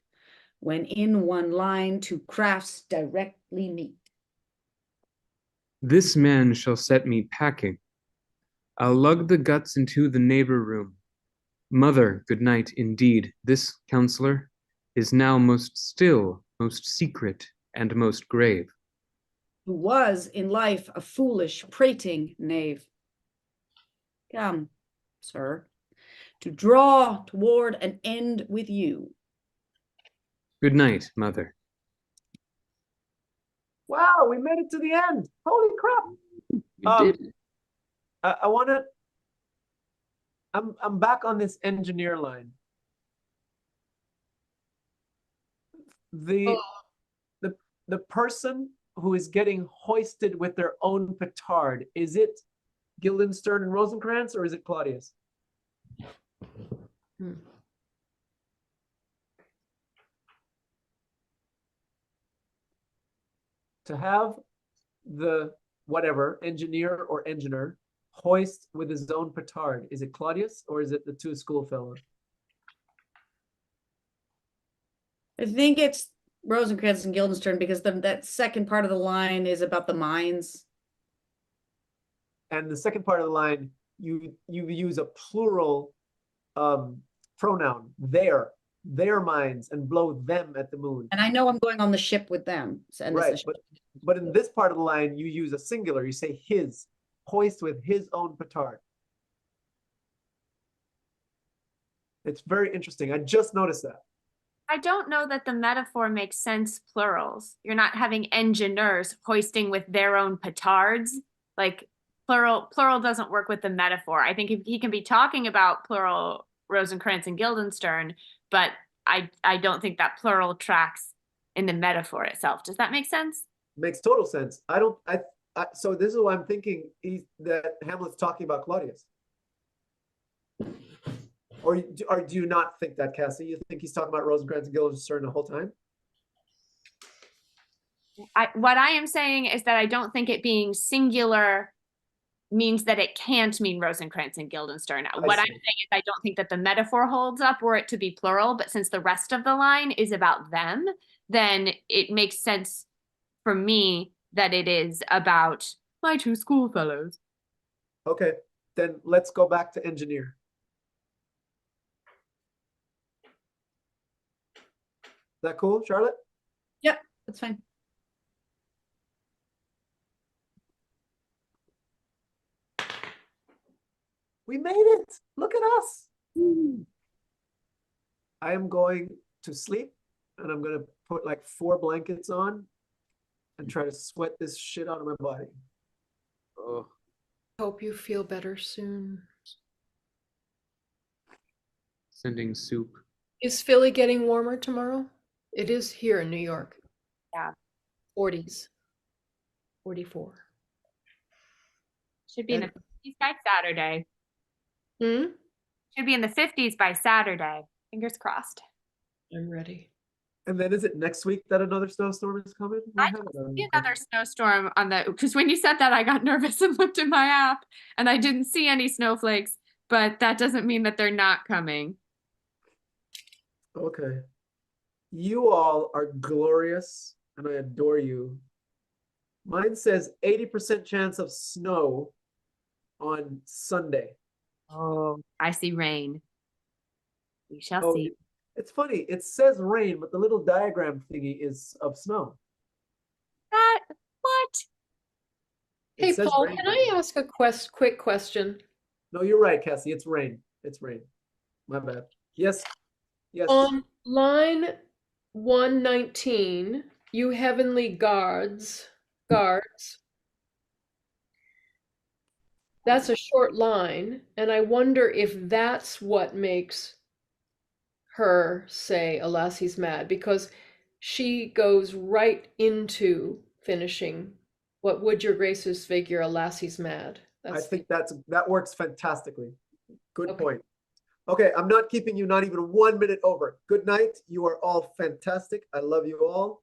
when in one line two crafts directly meet. This man shall set me packing. I'll lug the guts into the neighbor room. Mother, good night, indeed. This counselor is now most still, most secret, and most grave. Who was in life a foolish, prating knave. Come, sir, to draw toward an end with you. Good night, mother. Wow, we made it to the end. Holy crap. You did it. I wanna I'm back on this engineer line. The the person who is getting hoisted with their own petard, is it Guildenstern and Rosencrantz, or is it Claudius? To have the whatever engineer or engineer hoist with his own petard, is it Claudius or is it the two schoolfellows? I think it's Rosencrantz and Guildenstern, because that second part of the line is about the mines. And the second part of the line, you use a plural pronoun, their minds, and blow them at the moon. And I know I'm going on the ship with them. And Right, but in this part of the line, you use a singular. You say his, hoist with his own petard. It's very interesting. I just noticed that. I don't know that the metaphor makes sense plurals. You're not having engineers hoisting with their own petards. Like plural doesn't work with the metaphor. I think he can be talking about plural Rosencrantz and Guildenstern, but I don't think that plural tracks in the metaphor itself. Does that make sense? Makes total sense. So this is why I'm thinking that Hamlet's talking about Claudius. Or do you not think that, Cassie? You think he's talking about Rosencrantz and Guildenstern the whole time? What I am saying is that I don't think it being singular means that it can't mean Rosencrantz and Guildenstern. What I'm saying is I don't think that the metaphor holds up were it to be plural, but since the rest of the line is about them, then it makes sense for me that it is about my two schoolfellows. Okay, then let's go back to engineer. Is that cool, Charlotte? Yep, that's fine. We made it. Look at us. I am going to sleep and I'm going to put like 4 blankets on and try to sweat this shit out of my body. Oh, Hope you feel better soon. sending soup. Is Philly getting warmer tomorrow? It is here in New York. Yeah. 40s. 44. Should be in the 50s by Saturday. Hmm? Should be in the 50s by Saturday. Fingers crossed. I'm ready. And then is it next week that another snowstorm is coming? I see another snowstorm on the, because when you said that, I got nervous and looked at my app and I didn't see any snowflakes, but that doesn't mean that they're not coming. Okay. You all are glorious and I adore you. Mine says 80% chance of snow on Sunday. Oh, I see rain. We shall Oh, see. it's funny. It says rain, but the little diagram thingy is of snow. That, what? It Hey, says Paul, rain. can I ask a quick question? No, you're right, Cassie. It's rain. It's rain. My bad. Yes. Yes. On line 119, you heavenly guards. That's a short line, and I wonder if that's what makes her say, alas, he's mad, because she goes right into finishing, what would your graces figure, alas, he's mad. I think that works fantastically. Good Okay. point. Okay, I'm not keeping you not even 1 minute over. Good night. You are all fantastic. I love you all.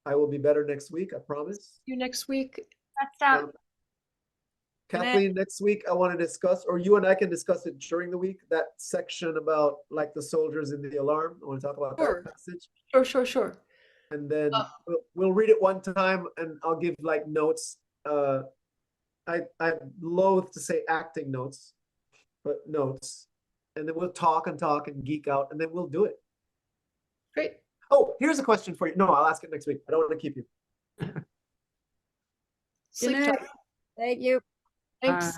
I will be better next week, I promise. You next week. That's up. Kathleen, next week I want to discuss, or you and I can discuss it during the week, that section about like the soldiers in the alarm. I want to talk about Sure. that passage. Sure. And then we'll read it one time and I'll give like notes. I'm loath to say acting notes, but notes. And then we'll talk and geek out and then we'll do it. Great. Oh, here's a question for you. No, I'll ask it next week. I don't want to keep you. Sleep Good night. tight. Thank you. Thanks.